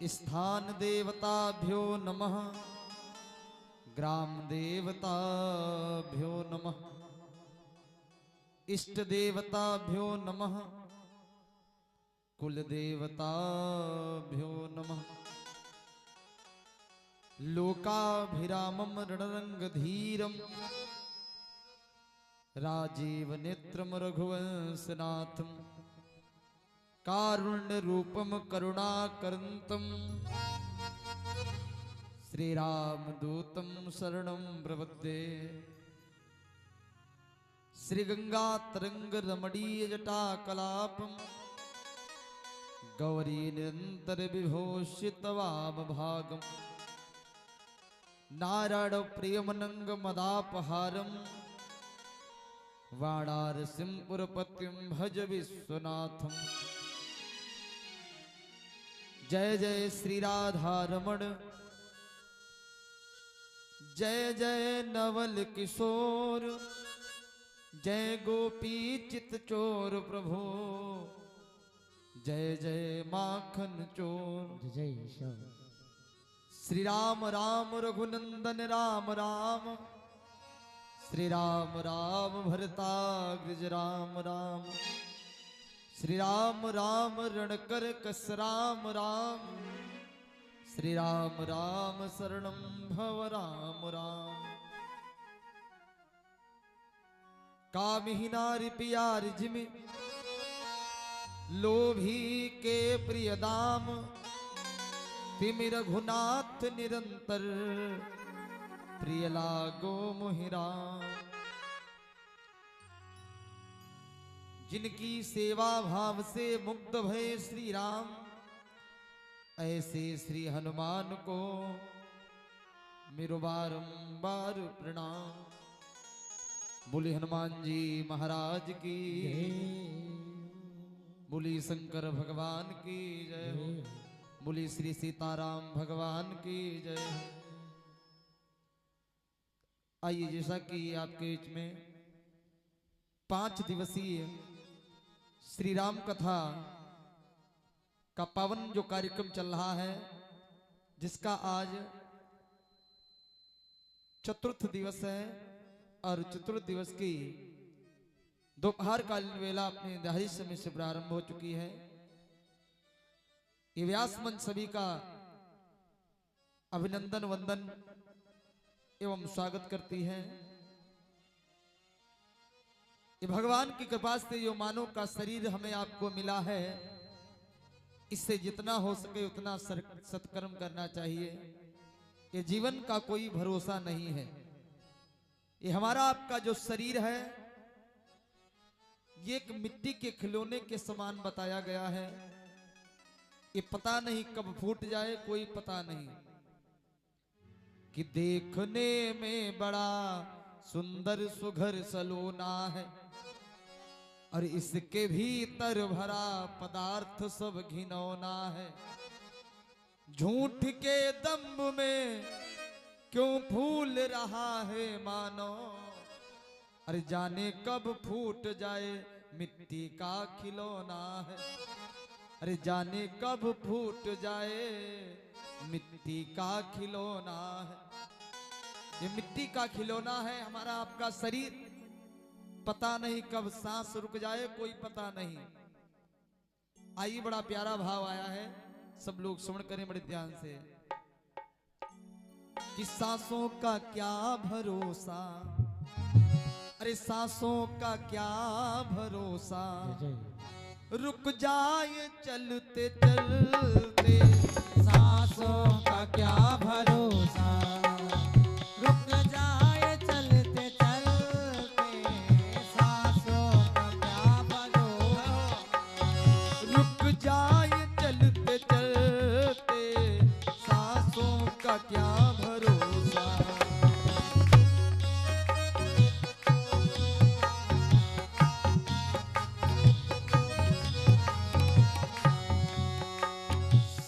स्थान देवताभ्यो नमः, ग्राम देवताभ्यो नमः, इष्ट देवताभ्यो नमः, कुल देवताभ्यो नमः। लोकाभिरामं रणरंगधीरं राजीव नेत्रम रघुवंशनाथं कारुण्य रूपम करुणाकरंतम श्रीरामदूतं शरणं प्रपद्ये। श्रीगंगा तरंग रमणीय जटा कलापम गौरी निरंतर विभूषित वाम भागम नारायण प्रियमनंग मदापहारम वाणारसिंहपुरपतिं भज विश्वनाथम। जय जय श्री राधा रमण, जय जय नवल किशोर, जय गोपी चित चोर प्रभु, जय जय माखन चोर। जय श्याम। श्री राम राम रघुनंदन राम राम, श्री राम राम भरताग्रज राम राम, श्री राम राम रणकर कस राम राम, श्री राम राम शरणं भव राम राम। कामिहि नारि प्यारि जिमि लोभी के प्रिय दाम, तिमि रघुनाथ निरंतर प्रिय लागो मोहि राम। जिनकी सेवा भाव से मुग्ध भय श्री राम, ऐसे श्री हनुमान को मेरे बारंबार प्रणाम। बोली हनुमान जी महाराज की, बोली शंकर भगवान की जय हो, बोली श्री सीताराम भगवान की जय। आइए, जैसा कि आपके बीच में 5 दिवसीय श्री राम कथा का पावन जो कार्यक्रम चल रहा है, जिसका आज चतुर्थ दिवस है और चतुर्थ दिवस की दोपहर कालीन वेला अपने निर्धारित समय से प्रारंभ हो चुकी है। ये व्यास मंच सभी का अभिनंदन वंदन एवं स्वागत करती है। ये भगवान की कृपा से जो मानव का शरीर हमें आपको मिला है, इससे जितना हो सके उतना सत्कर्म करना चाहिए। ये जीवन का कोई भरोसा नहीं है। ये हमारा आपका जो शरीर है, ये एक मिट्टी के खिलौने के समान बताया गया है। ये पता नहीं कब फूट जाए, कोई पता नहीं। कि देखने में बड़ा सुंदर सुघर सलोना है, और इसके भीतर भरा पदार्थ सब घिनौना है। झूठ के दम्भ में क्यों फूल रहा है मानो, अरे जाने कब फूट जाए मिट्टी का खिलौना है। अरे जाने कब फूट जाए मिट्टी का खिलौना है। ये मिट्टी का खिलौना है हमारा आपका शरीर। पता नहीं कब सांस रुक जाए, कोई पता नहीं। आइए, बड़ा प्यारा भाव आया है, सब लोग श्रवण करें बड़े ध्यान से। कि सांसों का क्या भरोसा, अरे सांसों का क्या भरोसा, रुक जाए चलते चलते। सांसों का क्या भरोसा, रुक जाए चलते चलते। सांसों का क्या भरोसा, रुक जाए चलते चलते। सांसों का क्या भरोसा।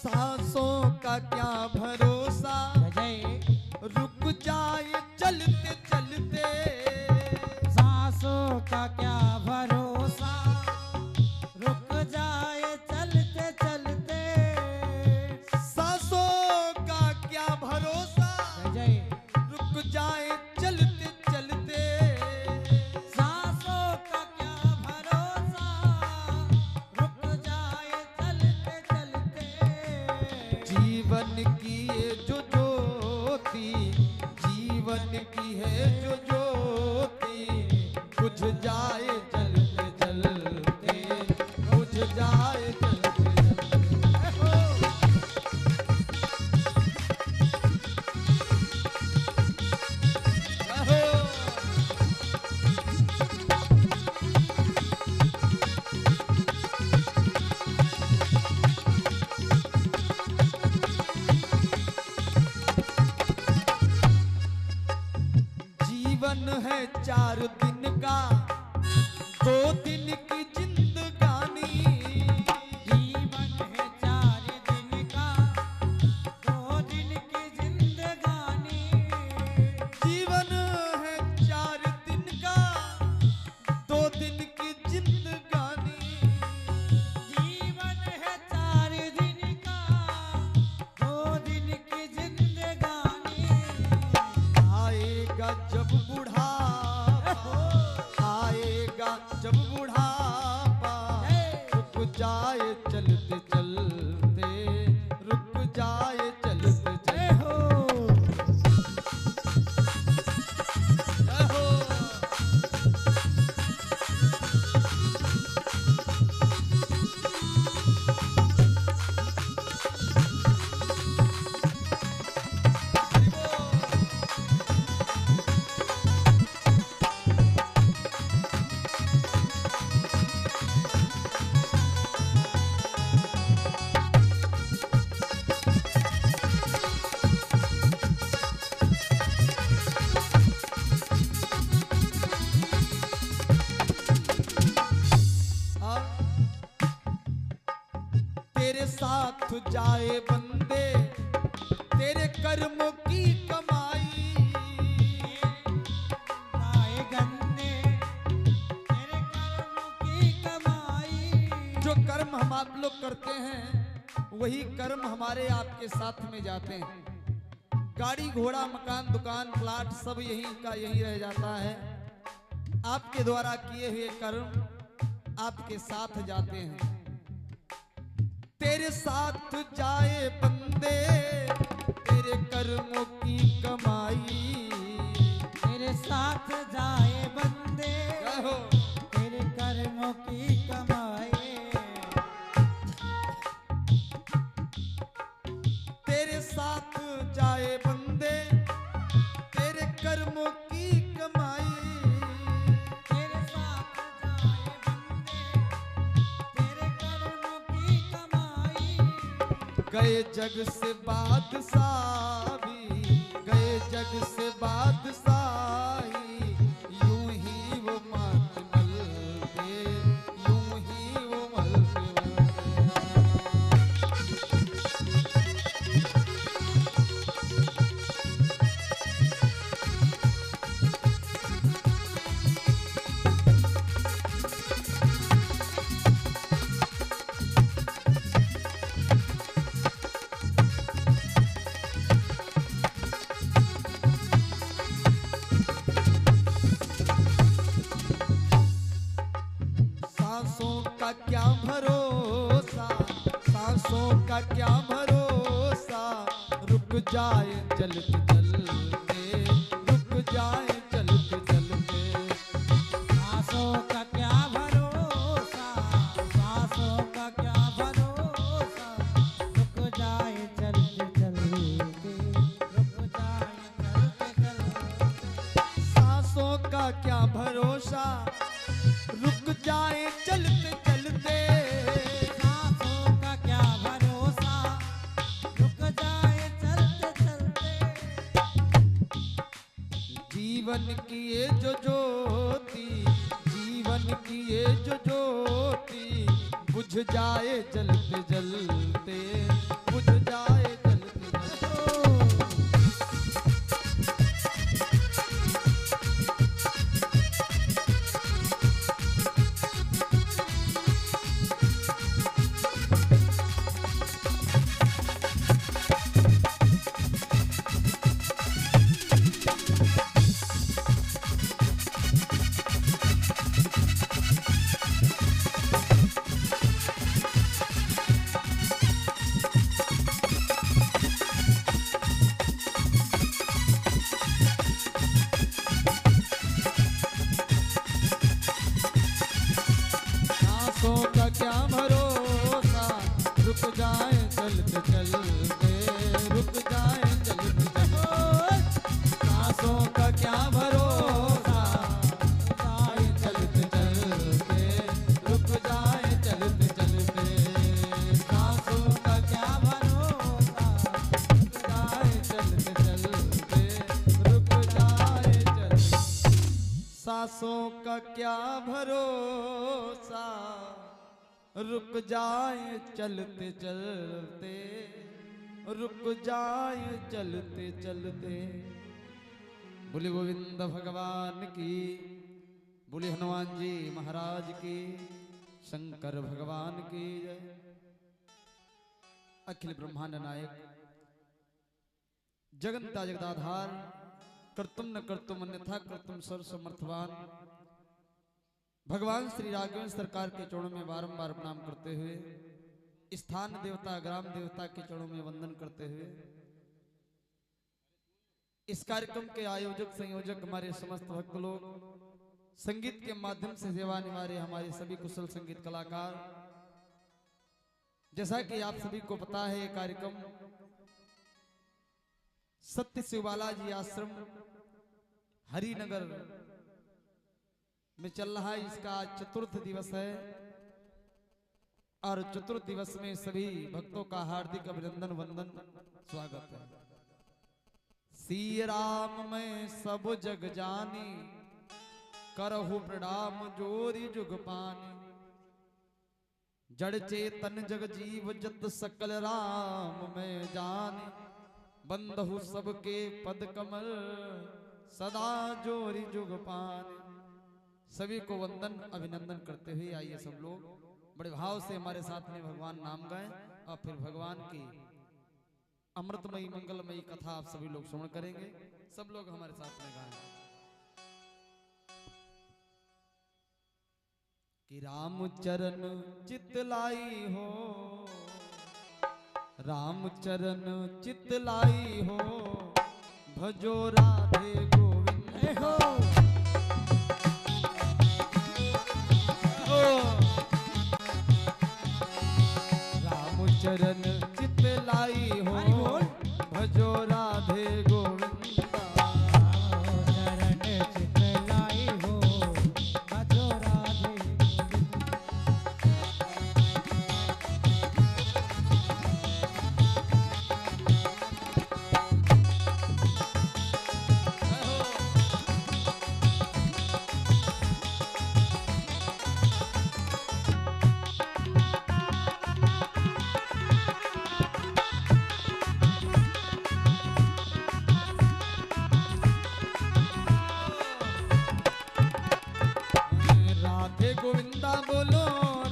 सांसों का क्या भरोसा, रुक जाए चलते चलते। सांसों का क्या भरोसा, रुक जाए चलते चलते। जीवन की ये जो ज्योति, जीवन की है जो ज्योति, बुझ जाए जलते जलते, बुझ जाए जलते जलते। जीवन है 4 दिन का, 2 दिन की जिंदगानी। जीवन है 4 दिन का, 2 दिन की जिंदगानी। जीवन है 4 दिन का, 2 दिन की जिंदगानी। जीवन है 4 दिन का, 2 दिन की जिंदगानी। आएगा जब बुढ़ापा, आएगा जब बुढ़ापा, रुक जाए चलते चलते, रुक जाए चलते चलते। जय हो। तेरे साथ जाए बंदे, तेरे कर्मों की कमाई। आए गन्ने तेरे कर्मों की कमाई। जो कर्म हम आप लोग करते हैं, वही कर्म हमारे आपके साथ में जाते हैं। गाड़ी घोड़ा मकान दुकान प्लाट सब यही का यही रह जाता है। आपके द्वारा किए हुए कर्म आपके साथ जाते हैं। तेरे साथ जाए बंदे, तेरे कर्मों की कमाई। तेरे साथ जाए बंदे, जय हो। तेरे कर्मों की कमाई। तेरे साथ जाए बंदे, तेरे कर्मों की कमाई। तेरे साथ जाए बंदे, तेरे कर्मों की कमाई। गए जग से बादशाह भी, गए जग से बादशाही, यूं ही वो मात मलते, यूं ही वो मलते सांसों का क्या भरोसा, सांसों का क्या भरोसा, रुक जाए चलते चलते, रुक जाए चलते चलते। सांसों का क्या भरोसा, सांसों का क्या भरोसा, रुक जाए चलते चलते, रुक जाए चलते चलते। सांसों का क्या भरोसा, रुक जाए चलते चलते। सांसों का क्या भरोसा, रुक जाए चलते चलते। जीवन की ये जो ज्योति, जीवन की ये जो ज्योति, बुझ जाए जलते जलते, बुझ जाए जलते जलते। रुक जाए चलते चलते, रुक जाए चलते चलते, सांसों का क्या भरोसा, जाए चलते चलते, रुक जाए चलते चलते, सांसों का क्या भरोसा, रुक जाए चलते चलते, रुक जाए चलते, सांसों का क्या भरोसा, रुक जाए चलते चलते, रुक जाए चलते चलते। बोले गोविंद भगवान की, बोले हनुमान जी महाराज की, शंकर भगवान की जय। अखिल ब्रह्मांड नायक, जगन्ता जगदाधार, कर्तुम न कर्तुम अन्यथा कर्तुम सर्व समर्थवान भगवान श्री राघवेंद्र सरकार के चरणों में बारंबार प्रणाम करते हुए, स्थान देवता ग्राम देवता के चरणों में वंदन करते हुए, इस कार्यक्रम के आयोजक संयोजक हमारे समस्त भक्त लोग, संगीत के माध्यम से सेवा निभाए हमारे सभी कुशल संगीत कलाकार, जैसा कि आप सभी को पता है ये कार्यक्रम सत्य शिवबाला जी आश्रम हरिनगर में चल रहा है। इसका आज चतुर्थ दिवस है और चतुर्थ दिवस में सभी भक्तों का हार्दिक अभिनंदन वंदन स्वागत है। श्री राम मैं सब जग जानी, करहु प्रणाम जोरी जुग पानी, जड़ चेतन जग जीव जत सकल राम मैं जानी, बंधु सबके पद कमल सदा जोरी जुग पानी। सभी को वंदन अभिनंदन करते हुए आइए सब लोग बड़े भाव से हमारे साथ में भगवान नाम गाएं और फिर भगवान की अमृतमयी मंगलमयी कथा आप सभी लोग श्रवण करेंगे। सब लोग हमारे साथ में गाएं कि राम चरण चित लाई हो, राम चरण चित लाई हो, भजो राधे गोविंद हो। राम चरण चित लाई हो, भजो राधे गोविंदा, चरण चित लाई हो, भजो राधे गोविंदा बोलो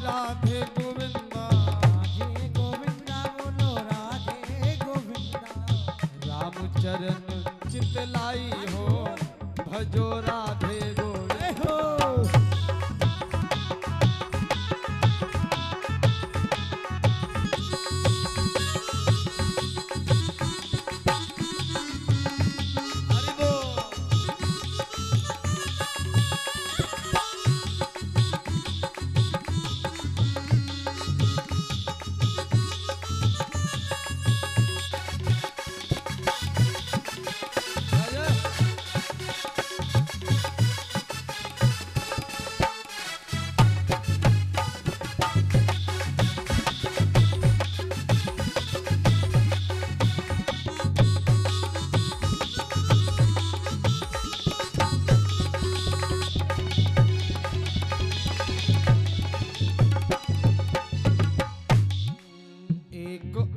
राधे गोविंदा, राधे गोविंदा बोलो राधे गोविंदा, राम चरण चित लाई हो, भजो राधे गोविंदा हो।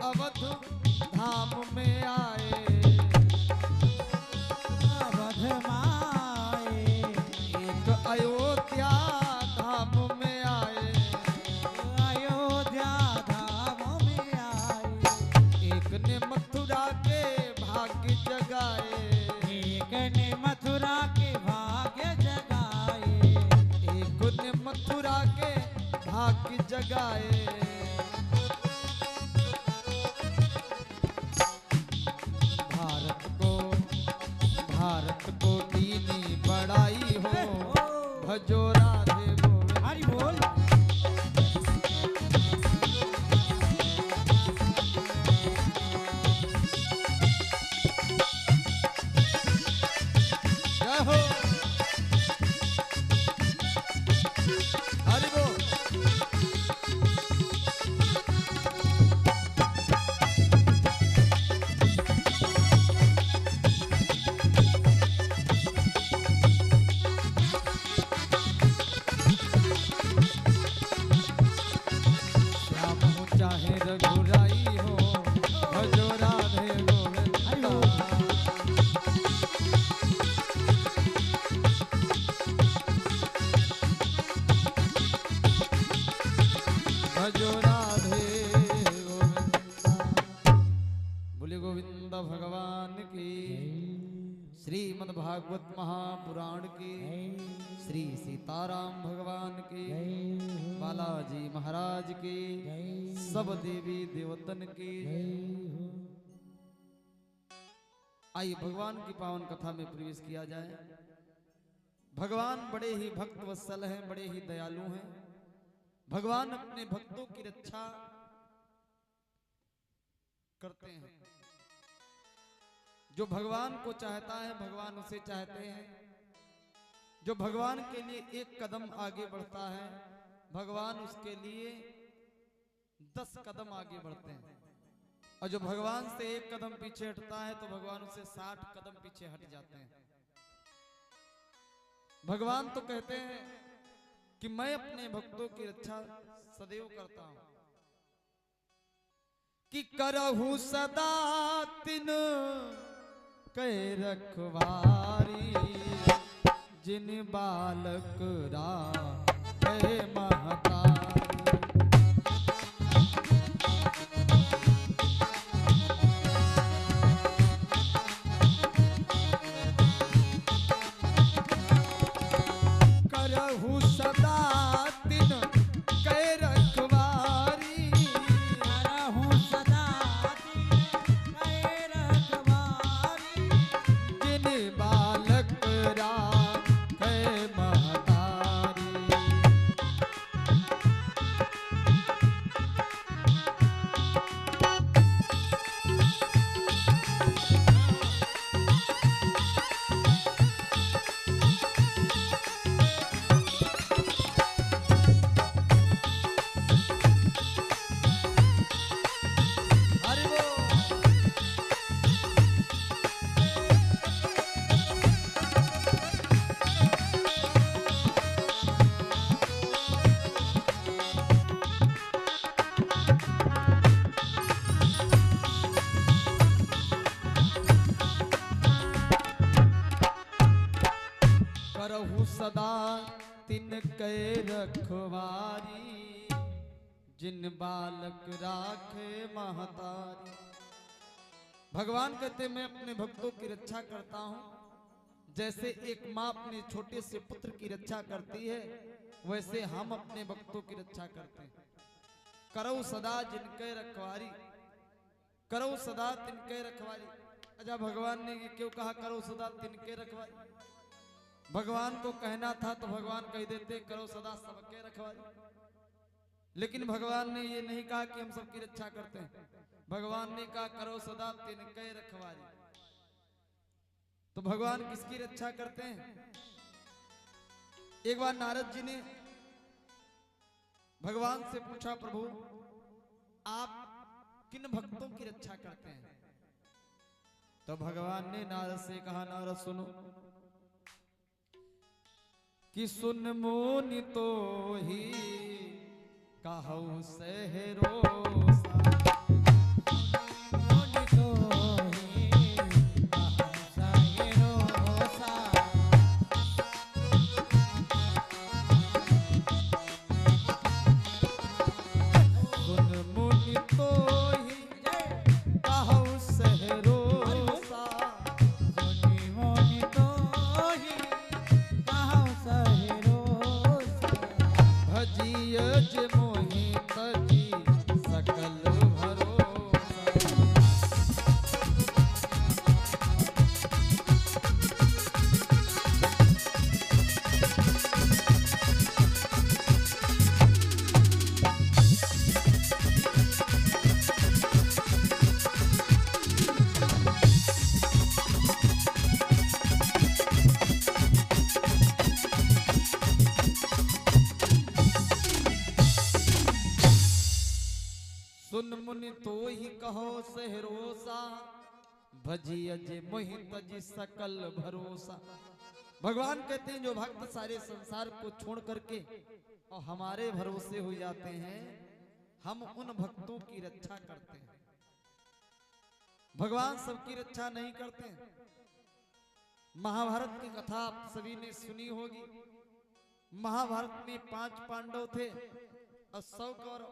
अवध धाम में आए, अवध माए, एक अयोध्या धाम में आए, अयोध्या धाम में आए, एक ने मथुरा के भाग्य जगाए, एक ने मथुरा के भाग्य जगाए, एक ने मथुरा के भाग्य जगाए। भारत को दीनी बड़ाई हो, भजो राधे गोविंद। हरि बोल। भगवान की, श्रीमद् भागवत महापुराण की, श्री सीताराम भगवान की, बालाजी महाराज की, सब देवी देवतन की। आइए भगवान की पावन कथा में प्रवेश किया जाए। भगवान बड़े ही भक्त वत्सल हैं, बड़े ही दयालु हैं। भगवान अपने भक्तों की रक्षा करते हैं। जो भगवान को चाहता है भगवान उसे चाहते हैं। जो भगवान के लिए एक कदम आगे बढ़ता है भगवान उसके लिए 10 कदम आगे बढ़ते हैं। और जो भगवान से एक कदम पीछे हटता है तो भगवान उसे 60 कदम पीछे हट जाते हैं। भगवान तो कहते हैं कि मैं अपने भक्तों की रक्षा सदैव करता हूं, कि करहु सदा तिन कै रखवारी, जिन बालक राखे महतारी। करहु सदा तिन कै रखवारी, करहु सदा तिन कै रखवारी, जिन बालक राखे महतारी। हरि बोल। करहु सदा तिन कै रखवारी, जिन बालक राखे महतारी। भगवान कहते मैं अपने भक्तों की रक्षा करता हूं, जैसे एक माँ अपने छोटे से पुत्र की रक्षा करती है वैसे हम अपने भक्तों की रक्षा करते हैं। करहु सदा जिनके रखवारी, करहु सदा तिनके रखवारी। अच्छा भगवान ने ये क्यों कहा करहु सदा तिनके रखवारी? भगवान को कहना था तो भगवान कह देते करो सदा सबके रखवारी। लेकिन भगवान ने ये नहीं कहा कि हम सबकी रक्षा करते हैं। भगवान ने कहा करो सदा तिनके रखवारी। तो भगवान किसकी रक्षा करते हैं? एक बार नारद जी ने भगवान से पूछा प्रभु आप किन भक्तों की रक्षा करते हैं? तो भगवान ने नारद से कहा नारद सुनो, कि सुन मुनि तो ही कहु सहरोसा, मुनि तो ही कहु सहरोसा, सुन मुनि तो ही कहु सहरोसा, सुनि मुनि तो ही कहु सहरोसा, भजिय जे मोहि तजी सकल भरोसा। सुन मुनि तो ही कहो सहरोसा, भजिय जे मोहि तजी सकल भरोसा। भगवान कहते हैं जो भक्त सारे संसार को छोड़ करके और हमारे भरोसे हो जाते हैं हम उन भक्तों की रक्षा करते हैं। भगवान सबकी रक्षा नहीं करते हैं। महाभारत की कथा आप सभी ने सुनी होगी। महाभारत में 5 पांडव थे और 100 कौरव।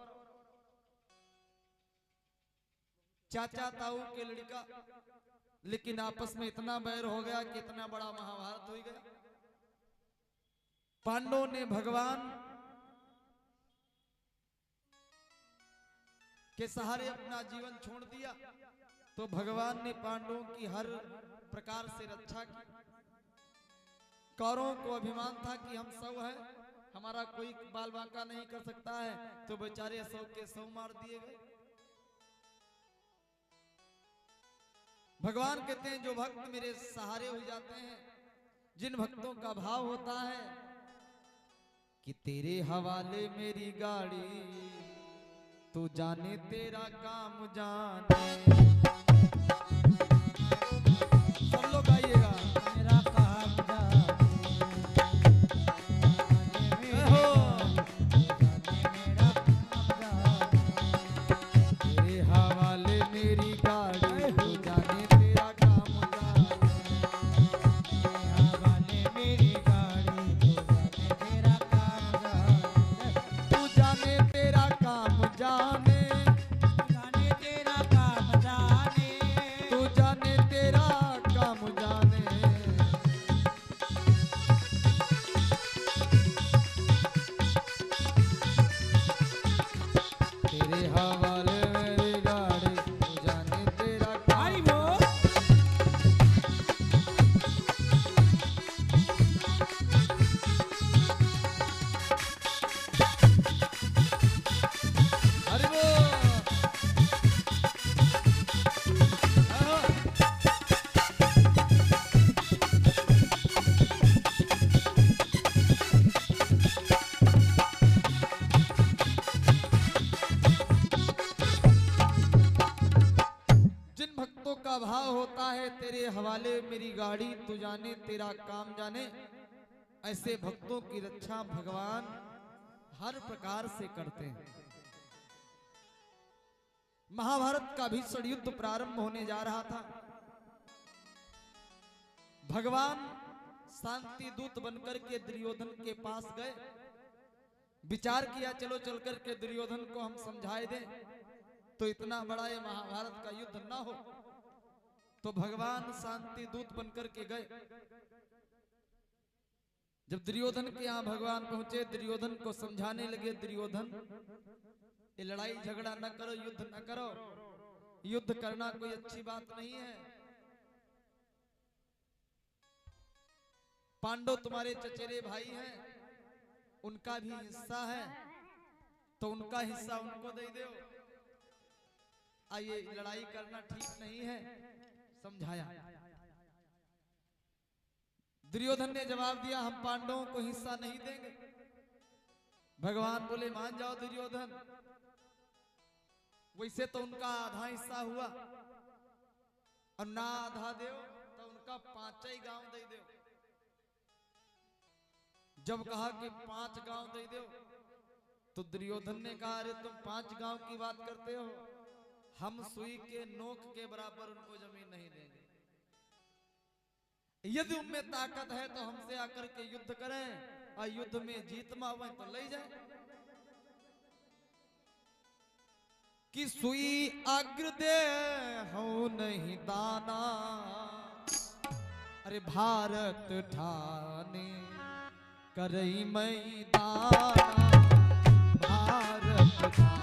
चाचा ताऊ के लड़का, लेकिन आपस में इतना बैर हो गया कि इतना बड़ा महाभारत हो गया। पांडवों ने भगवान के सहारे अपना जीवन छोड़ दिया, तो भगवान ने पांडवों की हर प्रकार से रक्षा की। कौरवों को अभिमान था कि हम सब हैं, हमारा कोई बाल बांका नहीं कर सकता है, तो बेचारे 100 के 100 मार दिए गए। भगवान कहते हैं जो भक्त मेरे सहारे हो जाते हैं, जिन भक्तों का भाव होता है कि तेरे हवाले मेरी गाड़ी, तू जाने तेरा काम जाने। सब लोग आइएगा। मेरा काम जाने, हो मेरा काम जाने, तेरे हवाले मेरी गाड़ी, तू जाने तेरा काम जाने। हवाले मेरी गाड़ी, तो जाने तेरा काम जाने, तू जाने तेरा काम जाने, जाने तेरा काम जाने, तू जाने तेरा काम जाने। तेरे हवाले मेरी गाड़ी, तू जाने तेरा काम। हरि बोल। हरि बोल। जिन भक्तों का भाव होता है तेरे हवाले मेरी गाड़ी, तू जाने तेरा काम जाने, ऐसे भक्तों की रक्षा भगवान हर प्रकार से करते हैं। महाभारत का भीषण युद्ध प्रारंभ होने जा रहा था। भगवान शांति दूत बनकर के दुर्योधन के पास गए, विचार किया चलो चलकर के दुर्योधन को हम समझाए दें, तो इतना बड़ा ये महाभारत का युद्ध ना हो। तो भगवान शांति दूत बनकर के गए। जब दुर्योधन के यहाँ भगवान पहुंचे, दुर्योधन को समझाने लगे, दुर्योधन ये लड़ाई झगड़ा न करो, युद्ध न करो, युद्ध करना कोई अच्छी बात नहीं है। पांडव तुम्हारे चचेरे भाई हैं, उनका भी हिस्सा है, तो उनका हिस्सा उनको दे दो। आइए, लड़ाई करना ठीक नहीं है, समझाया। दुर्योधन ने जवाब दिया हम पांडवों को हिस्सा नहीं देंगे। भगवान बोले मान जाओ दुर्योधन, वैसे तो उनका आधा हिस्सा हुआ, और ना आधा दो तो उनका 5 ही गांव दे दो। जब कहा कि 5 गांव दे दो, तो दुर्योधन ने कहा अरे तुम 5 गांव की बात करते हो, हम सुई के नोक के बराबर उनको जमीन नहीं देंगे। यदि उनमें ताकत है तो हमसे आकर के युद्ध करें, और युद्ध में जीत मावे तो ले जाए। कि सुई अग्र दे हो नहीं दाना, अरे भारत ठाने करई मैदाना, भारत ठाने।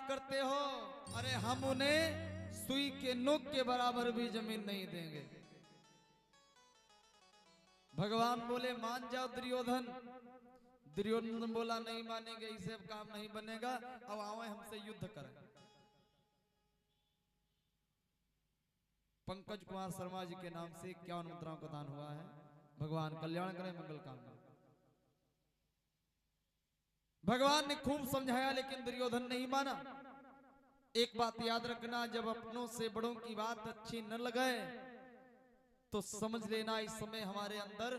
करते हो, अरे हम उन्हें सुई के नोक के बराबर भी जमीन नहीं देंगे। भगवान बोले मान जाओ दुर्योधन। दुर्योधन बोला नहीं मानेंगे, इससे अब काम नहीं बनेगा, अब आवे हमसे युद्ध करें। पंकज कुमार शर्मा जी के नाम से 51 मुद्राओं का दान हुआ है। भगवान कल्याण करें, मंगल कामना। भगवान ने खूब समझाया लेकिन दुर्योधन नहीं माना। एक बात याद रखना, जब अपनों से बड़ों की बात अच्छी न लगे तो समझ लेना इस समय हमारे अंदर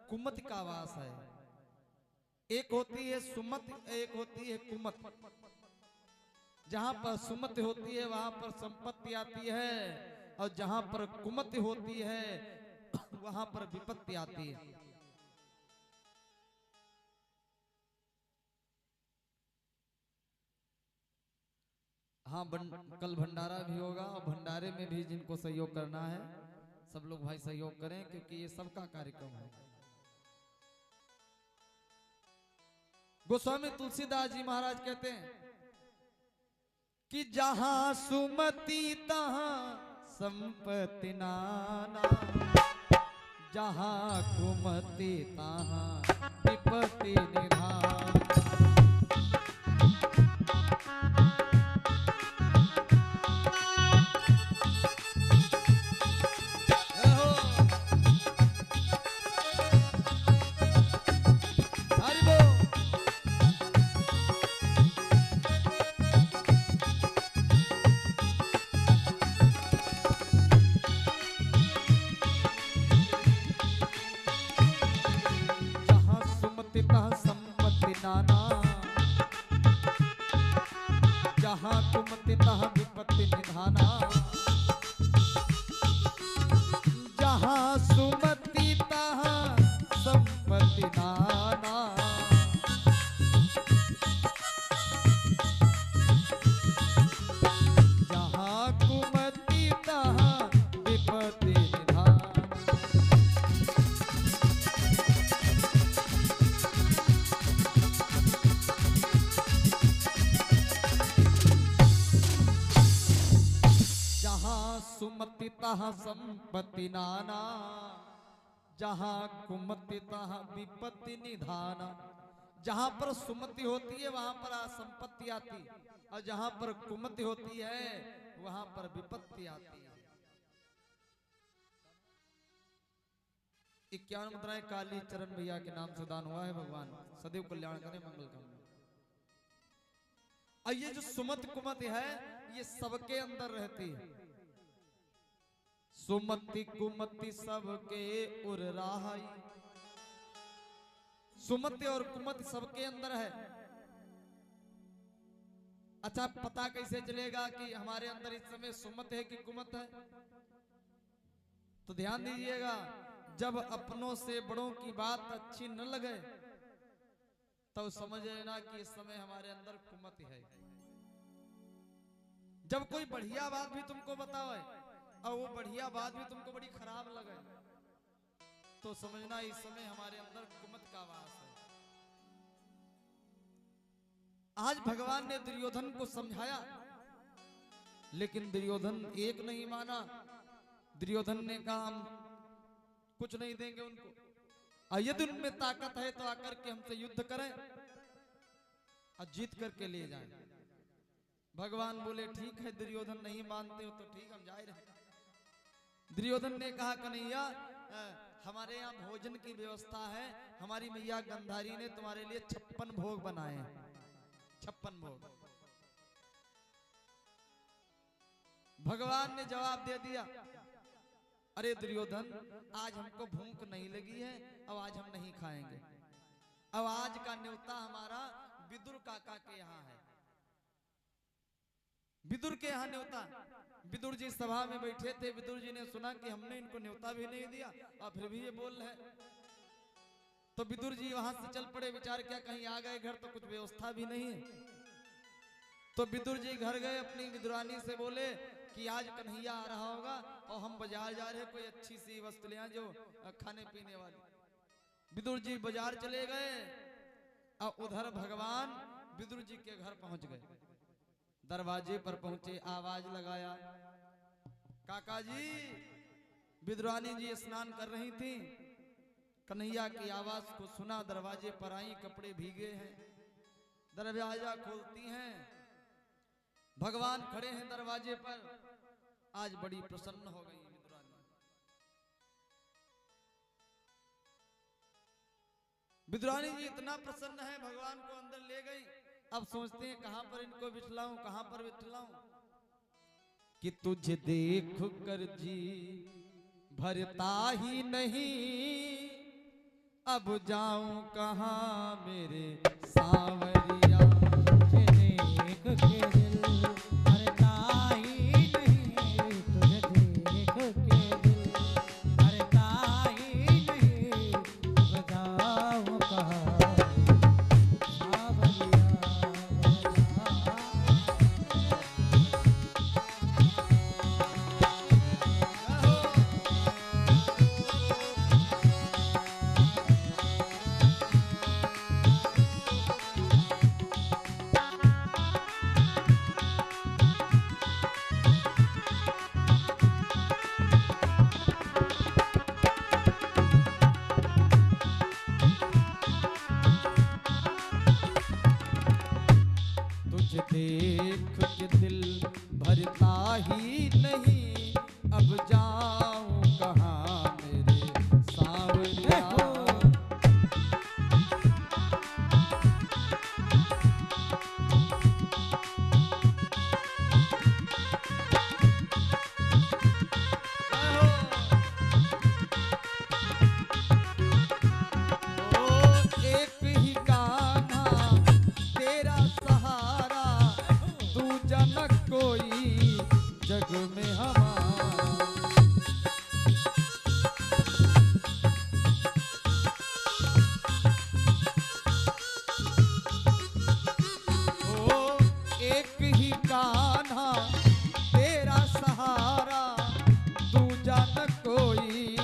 कुमत का वास है। एक होती है सुमत, एक होती है कुमत। जहां पर सुमत होती है वहां पर संपत्ति आती है, और जहां पर कुमत होती है वहां पर विपत्ति आती है। हाँ, कल भंडारा भी होगा, और भंडारे में भी जिनको सहयोग करना है सब लोग भाई सहयोग करें, क्योंकि ये सबका कार्यक्रम है। गोस्वामी तुलसीदास जी महाराज कहते हैं कि जहां सुमति तहां संपत्ति नाना, जहां कुमति तहां विपत्ति निधान। जहां कुमति तहां विपत्ति निधाना, जहां सुमति तहां संपत्ति नाना। जहां कुमति तहां विपत्ति निधाना। सुमति तहां संपत्ति नाना, जहां कुमति तहां विपत्ति निधाना। जहां पर सुमति होती है वहां पर संपत्ति आती, और जहां पर कुमति होती है वहां पर विपत्ति आती है। 51 मुद्राएं काली चरण भैया के नाम से दान हुआ है। भगवान सदैव कल्याण करें, मंगल कामना। और ये जो सुमत कुमत है ये सबके अंदर रहती है। सुमति कुमति सबके उर राहाई। सुमति और कुमति सबके अंदर है। अच्छा, पता कैसे चलेगा कि हमारे अंदर इस समय सुमत है कि कुमत है? तो ध्यान दीजिएगा, जब अपनों से बड़ों की बात अच्छी न लगे तो समझ लेना कि इस समय हमारे अंदर कुमत है। जब कोई बढ़िया बात भी तुमको बतावे और वो बढ़िया बात भी तुमको बड़ी खराब लगे तो समझना इस समय हमारे अंदर कुमत का वास है। आज भगवान ने दुर्योधन को समझाया लेकिन दुर्योधन एक नहीं माना। दुर्योधन ने कहा हम कुछ नहीं देंगे उनको, और यदि उनमें ताकत है तो आकर के हमसे युद्ध करें और जीत करके ले जाएं। भगवान बोले ठीक है, दुर्योधन नहीं मानते हो तो ठीक, हम जाए रहे। दुर्योधन ने कहा कन्हैया हमारे यहाँ भोजन की व्यवस्था है, हमारी मैया गंधारी ने तुम्हारे लिए 56 भोग बनाए हैं। 56 भोग। भगवान ने जवाब दे दिया, अरे दुर्योधन आज हमको भूख नहीं लगी है, अब आज हम नहीं खाएंगे। अब आज का न्योता हमारा विदुर काका के यहाँ है। विदुर के यहाँ न्योता। विदुर जी सभा में बैठे थे। विदुर जी ने सुना कि हमने इनको न्योता भी नहीं दिया और फिर भी ये बोल रहे। तो विदुर जी वहां से चल पड़े। विचार क्या, कहीं आ गए घर तो कुछ व्यवस्था भी नहीं है। तो विदुर जी घर गए, अपनी विदुरानी से बोले कि आज कन्हैया आ रहा होगा और हम बाजार जा रहे, कोई अच्छी सी वस्तु ले जो खाने पीने वाली। विदुर जी बाजार चले गए और उधर भगवान विदुर जी के घर पहुंच गए। दरवाजे पर पहुंचे, आवाज लगाया, काका जी। विदुरानी जी स्नान कर रही थी। कन्हैया की आवाज को सुना, दरवाजे पर आई, कपड़े भीगे हैं, दरवाजा खोलती हैं, भगवान खड़े हैं दरवाजे पर। आज बड़ी प्रसन्न हो गई विदुरानी। विदुरानी जी इतना प्रसन्न है, भगवान को अंदर ले गई। अब सोचते हैं कहां पर इनको बिठलाऊं, कहां पर बिठलाऊं, कि तुझे देख कर जी भरता ही नहीं, अब जाऊं कहां मेरे सांवरिया। तुझे देख के दिल भरता ही नहीं, तुझे देख के दिल भरता ही नहीं, अब जाऊं कहां सांवरिया। तुझे देख के दिल भरता ही नहीं, अब जाऊं कहां मेरे सांवरिया। एक ही कान्हा तेरा सहारा, दूजा न कोई जग में हमारा। ओ एक ही कान्हा तेरा सहारा, दूजा न कोई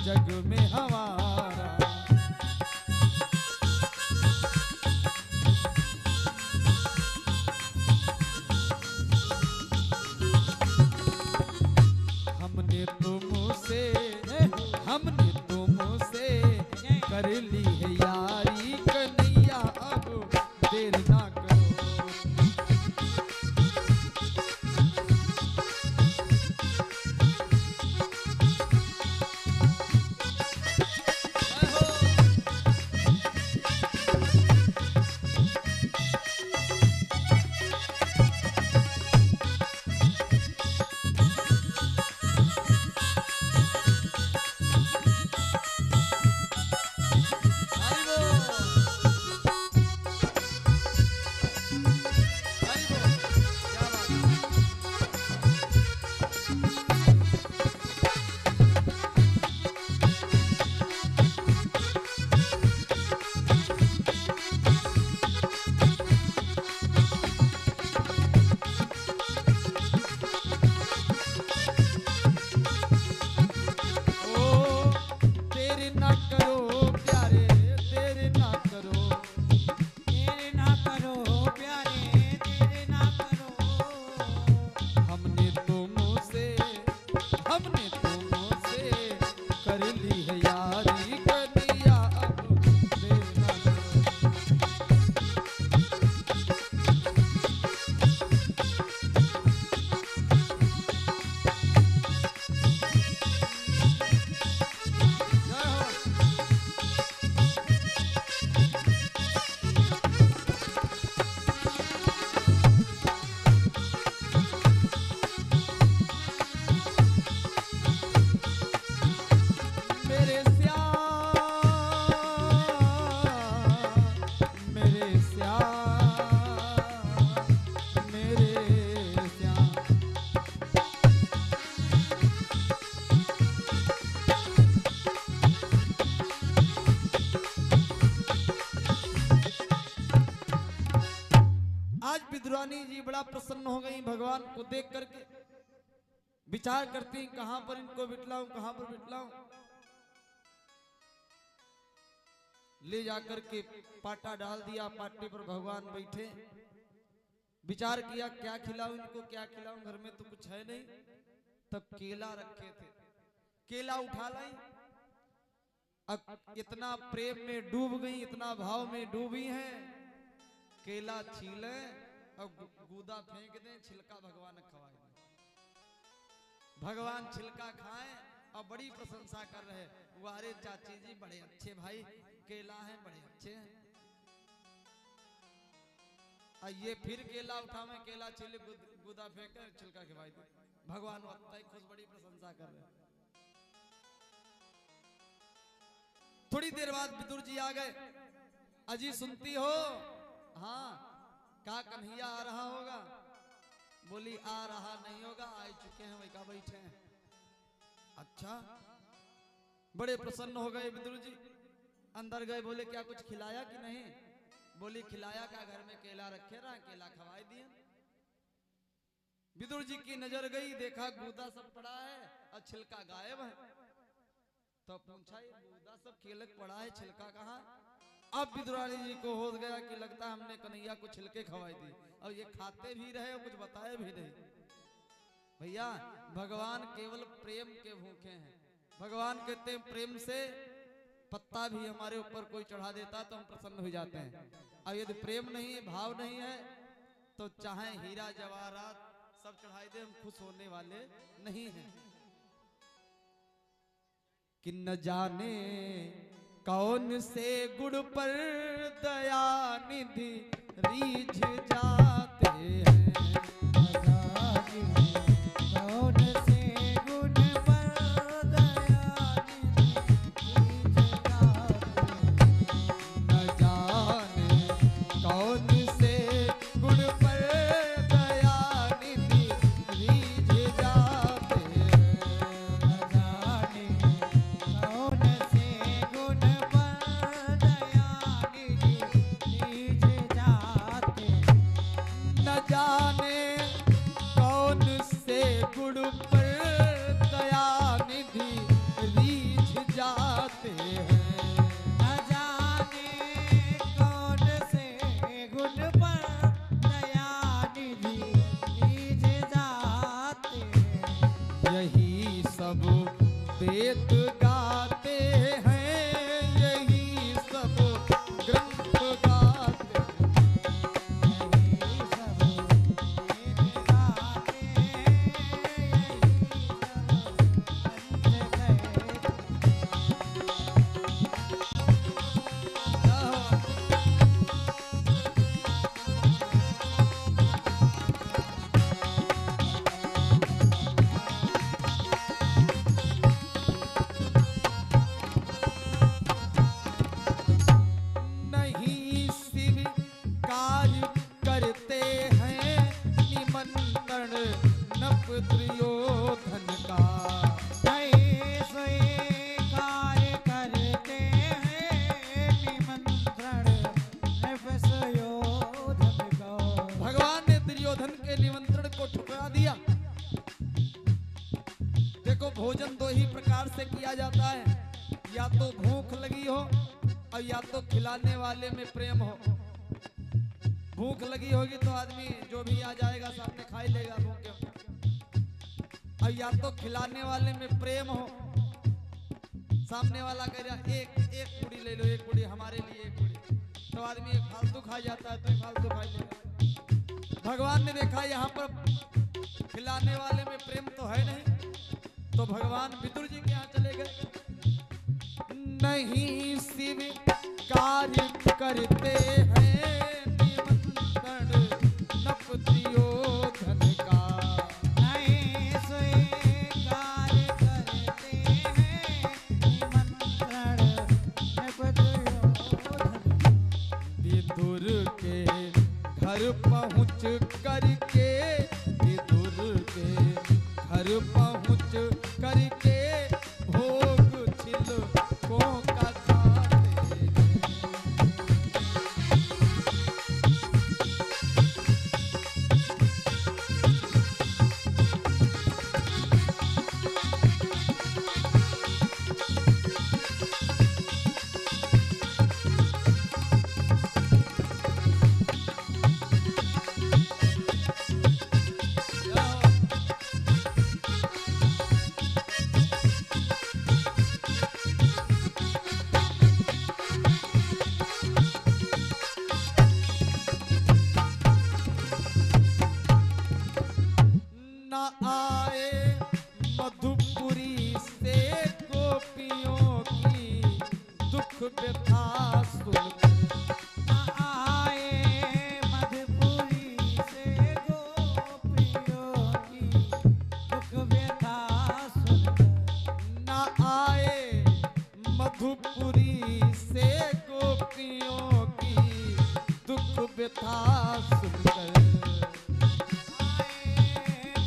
जग में हमारा। हमने तुमसे कर ली है यारी, कन्हैया अब देर ना करो। विदुरानी जी बड़ा प्रसन्न हो गई भगवान को देख करके। विचार करती कहां पर इनको बिठलाऊं, कहां पर बिठलाऊं। ले जाकर के पाटा डाल दिया, पाटे पर भगवान बैठे। विचार किया क्या खिलाऊं इनको, क्या खिलाऊं, घर में तो कुछ है नहीं। तब केला रखे थे, केला उठा लाई। इतना प्रेम में डूब गई, इतना भाव में डूबी हैं, केला छीले और गूदा फेंक दें, छिलका भगवान खवाए दें। भगवान छिलका खाएं और बड़ी प्रशंसा कर रहे, वारे चाची जी बड़े अच्छे भाई, केला हैं बड़े अच्छे हैं। ये फिर केला उठावे, केला छिले गूदा फेंके, छिलका खवाए दे। भगवान खुश, बड़ी प्रशंसा कर रहे। थोड़ी देर बाद विदुर जी आ गए। अजी सुनती हो? हाँ। का कन्हैया आ रहा होगा? बोली आ रहा नहीं होगा, आ चुके हैं, वही का बैठे हैं। अच्छा। बड़े प्रसन्न हो गए विदुर जी, अंदर गए, बोले क्या कुछ खिलाया कि नहीं? बोली खिलाया, का घर में केला रखे रहा, केला खवाए दिए। विदुर जी की नजर गई, देखा गूदा सब पड़ा है और छिलका गायब है। तो पूछा ये गूदा सब केलक पड़ा है, छिलका कहाँ? अब विदुरानी जी को हो गया कि लगता है हमने कन्हैया को छिलके खवाई दी, और ये खाते भी रहे और कुछ बताए भी नहीं। भैया भगवान केवल प्रेम के भूखे हैं। भगवान कहते हैं प्रेम से पत्ता भी हमारे ऊपर कोई चढ़ा देता तो हम प्रसन्न हो जाते हैं, और यदि प्रेम नहीं है, भाव नहीं है, तो चाहे हीरा जवाहरात सब चढ़ाई दे, हम खुश होने वाले नहीं हैं। कि न जाने कौन से गुड़ पर दया निधि रीझ जाते हैं। कौन से गुण पर दया निधि रीझ जाते हैं। न जाने कौन से गुड़ पर दया निधि रीझ जाते हैं। न जाने कौन से गुण पर दया निधि रीझ जाते हैं। न जाने कौन से गुड़ पर दया निधि रीझ जाते हैं। न जाने कौन से गुण पर दया निधि रीझ जाते हैं। यही सब वेद गाते हैं, यही सब ग्रंथ गाते हैं। यही सब वेद गाते हैं, यही सब नहीं स्वीकार करते हैं निमंत्रण नप दुर्योधन का। नहीं स्वीकार करते हैं निमंत्रण नृपसुयोधन को। भगवान ने दुर्योधन के निमंत्रण को ठुकरा दिया। देखो भोजन दो ही प्रकार से किया जाता है, या तो भूख लगी हो और या तो खिलाने वाले में प्रेम हो। भूख लगी होगी तो आदमी जो भी आ जाएगा सामने खा ही लेगा भूखे, और या तो खिलाने वाले में प्रेम हो, सामने वाला कह रहा एक पूड़ी ले लो, एक पूड़ी हमारे लिए, एक पूड़ी, तो आदमी एक फालतू खा जाता है, तो एक फालतू खा लेगा। भगवान ने देखा यहाँ पर खिलाने वाले में प्रेम तो है नहीं, तो भगवान विदुर जी के यहाँ चले गए। नहीं स्वीकार करते हैं निमंत्रण नप दुर्योधन का। नहीं स्वीकार करते हैं निमंत्रण नृपसुयोधन। विदुर के घर पहुँच करके, विदुर के घर पहुँच करके भोग छिलकों का खाते हैं। सुनकर।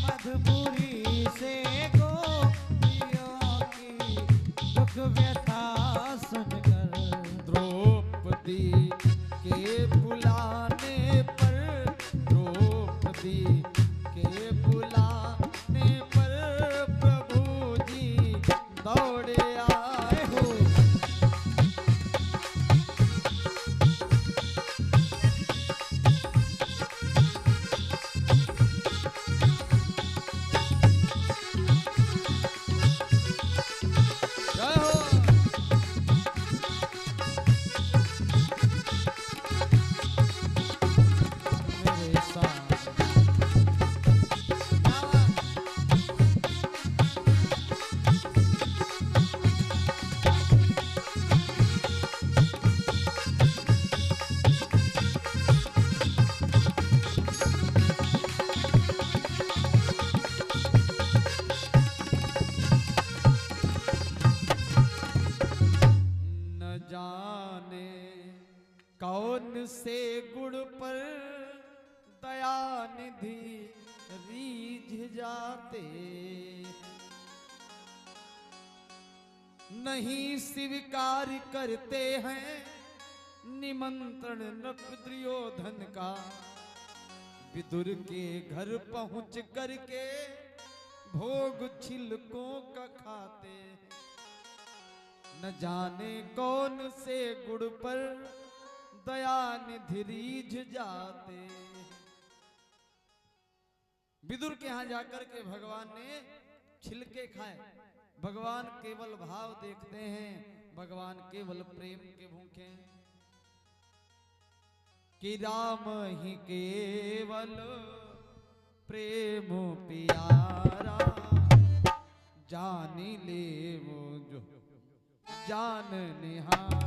मधुपुरी से गोपियों की दुख व्यथा सुनकर। द्रौपदी के बुलाने पर, द्रौपदी के बुलाने पर प्रभु जी दौड़े आए हो। जय हो। मेरे साथ न जाने कौन से गुण पर दया निधि रीझ जाते, नहीं स्वीकार करते हैं निमंत्रण नृप दुर्योधन का। विदुर के घर पहुंच करके भोग छिलकों का खाते, न जाने कौन से गुण पर दया निधि रीझ जाते। विदुर के यहां जाकर के भगवान ने छिलके खाए। भगवान केवल भाव देखते हैं, भगवान केवल प्रेम के भूखे हैं। कि राम ही केवल प्रेम प्यारा, जानी ले वो जो जान निहार।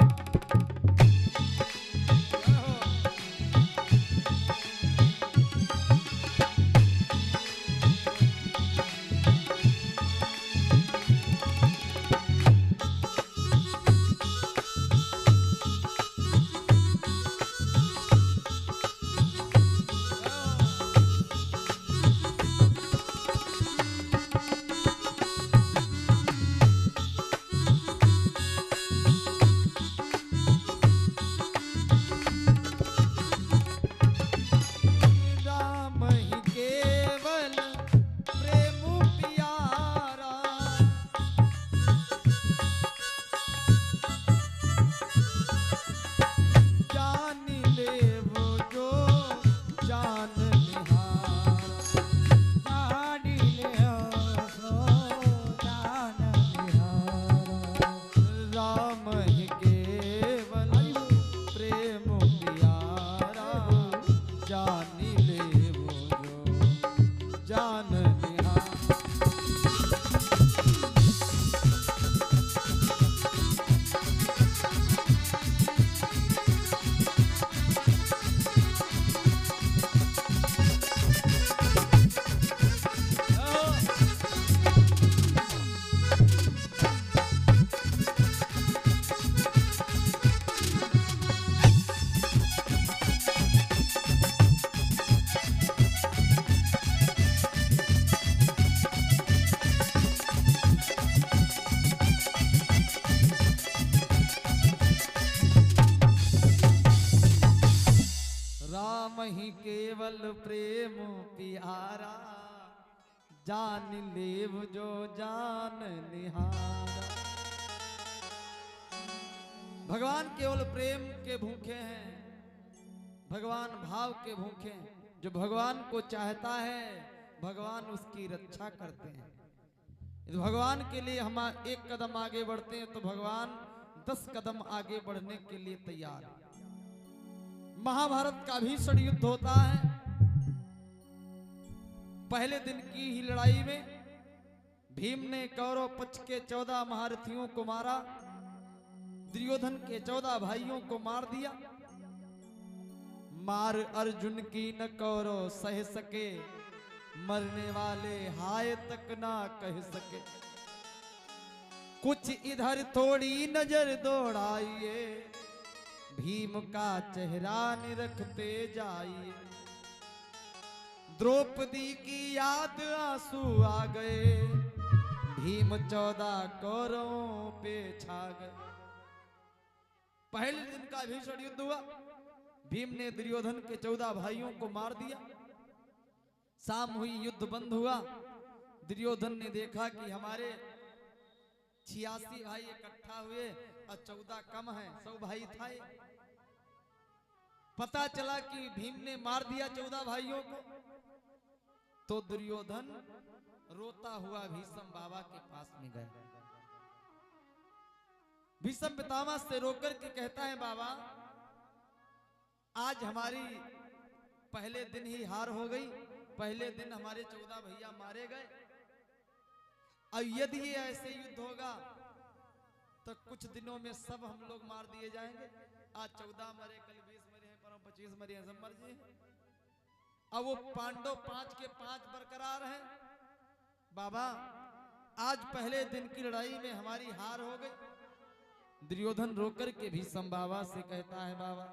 ही केवल प्रेम प्यारा, जान लेव जो जान निहारा। भगवान केवल प्रेम के भूखे हैं, भगवान भाव के भूखे हैं। जो भगवान को चाहता है भगवान उसकी रक्षा करते हैं। यदि भगवान के लिए हम एक कदम आगे बढ़ते हैं तो भगवान 10 कदम आगे बढ़ने के लिए तैयार है। महाभारत का भीषण युद्ध होता है। पहले दिन की ही लड़ाई में भीम ने कौरव पक्ष के 14 महारथियों को मारा, दुर्योधन के 14 भाइयों को मार दिया। मार अर्जुन की न कौरव सह सके, मरने वाले हाय तक ना कह सके। कुछ इधर थोड़ी नजर दौड़ाइए, भीम का चेहरा निरखते जाइए। द्रौपदी की याद आंसू आ गए, भीम 14 कौरवों पे छा गए। पहले दिन का भीषण युद्ध हुआ, भीम ने दुर्योधन के 14 भाइयों को मार दिया। शाम हुई, युद्ध बंद हुआ। दुर्योधन ने देखा कि हमारे 86 भाई इकट्ठा हुए और 14 कम हैं, 100 भाई था। पता चला कि भीम ने मार दिया 14 भाइयों को। तो दुर्योधन रोता हुआ भीष्म बाबा के पास में गया। भीष्म पितामह से रोकर के कहता है, बाबा आज हमारी पहले दिन ही हार हो गई, पहले दिन हमारे 14 भैया मारे गए, और यदि ये ऐसे युद्ध होगा तो कुछ दिनों में सब हम लोग मार दिए जाएंगे। आज 14 मरे, कल 20 मरे हैं, परम 25 मरे हैं, सब मर गए। अब वो पांडव 5 के 5 बरकरार हैं। बाबा आज पहले दिन की लड़ाई में हमारी हार हो गई। दुर्योधन रोकर के भीष्म बाबा से कहता है, बाबा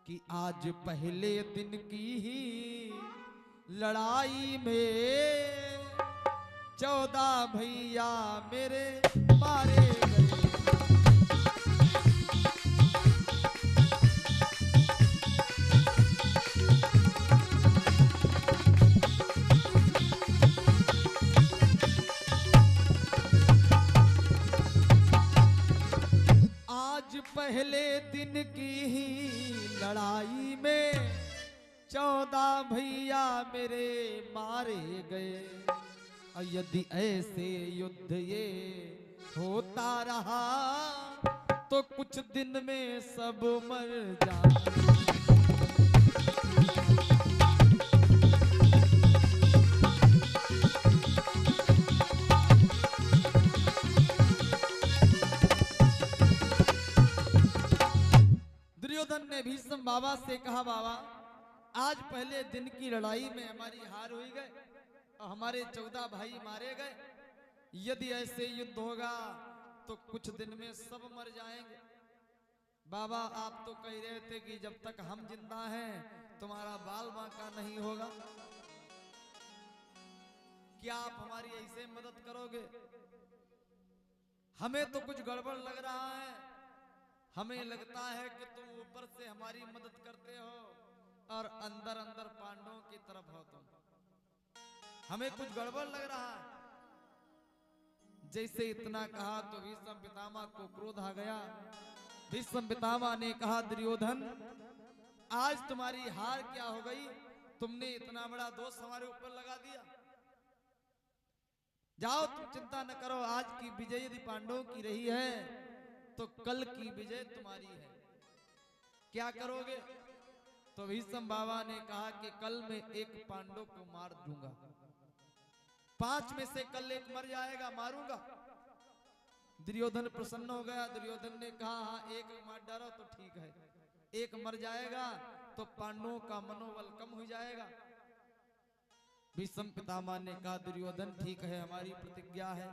कि आज पहले दिन की ही लड़ाई में 14 भैया मेरे मारे गए। आज पहले दिन की ही लड़ाई में 14 भैया मेरे मारे गए। और यदि ऐसे युद्ध ये होता रहा तो कुछ दिन में सब मर जाएंगे। दुर्योधन ने भीष्म बाबा से कहा, बाबा आज पहले दिन की लड़ाई में हमारी हार हुई गए और हमारे 14 भाई मारे गए। यदि ऐसे युद्ध होगा तो कुछ दिन में सब मर जाएंगे। बाबा आप तो कह रहे थे कि जब तक हम जिंदा हैं तुम्हारा बाल बांका नहीं होगा, क्या आप हमारी ऐसे मदद करोगे? हमें तो कुछ गड़बड़ लग रहा है। हमें लगता है कि तुम ऊपर से हमारी मदद करते हो और अंदर अंदर पांडवों की तरफ हो तुम। हमें कुछ गड़बड़ लग रहा है। जैसे इतना कहा तो भीष्म पितामह को क्रोध आ गया। भीष्म पितामह ने कहा, दुर्योधन आज तुम्हारी हार क्या हो गई? तुमने इतना बड़ा दोष हमारे ऊपर लगा दिया। जाओ तुम चिंता न करो, आज की विजय यदि पांडवों की रही है तो कल की विजय तुम्हारी है। क्या करोगे? तो भीष्म बाबा ने कहा कि कल मैं एक पांडव को मार दूंगा, 5 में से कल एक मर जाएगा, मारूंगा। दुर्योधन प्रसन्न हो गया। दुर्योधन ने कहा, हाँ एक मार डालो तो ठीक है, एक मर जाएगा तो पांडवों का मनोबल कम हो जाएगा। भीष्म पितामह ने कहा, दुर्योधन ठीक है, हमारी प्रतिज्ञा है,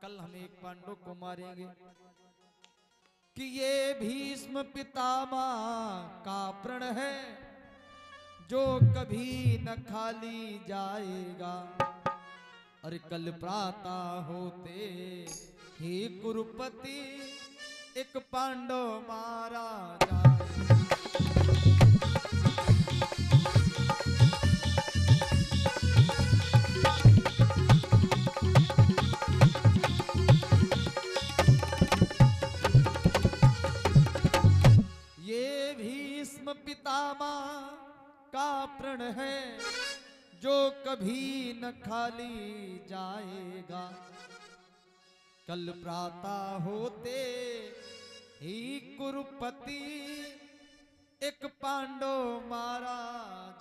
कल हम एक पांडव को मारेंगे। कि ये भीष्म पितामह का प्रण है जो कभी न खाली जाएगा। और कल प्रातः होते हे कुरुपति एक पांडव मारा जाए। ये भीष्म पितामह का प्रण है जो कभी न खाली जाएगा। कल प्रातः होते ही कुरुपति एक पांडव मारा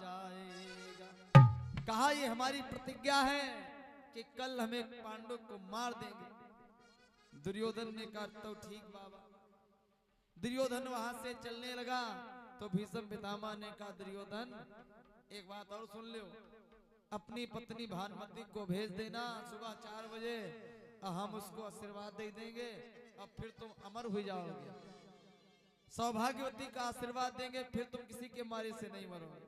जाएगा। कहा ये हमारी प्रतिज्ञा है कि कल हम एक पांडव को मार देंगे। दुर्योधन ने कहा, तो ठीक बाबा। दुर्योधन वहां से चलने लगा तो भीष्म पितामह ने कहा, दुर्योधन एक बात और सुन लो, अपनी पत्नी भानुमति को भेज देना सुबह 4 बजे, हम उसको आशीर्वाद दे देंगे और फिर तुम अमर हो जाओगे। सौभाग्यवती का आशीर्वाद देंगे, फिर तुम किसी के मारे से नहीं मरोगे।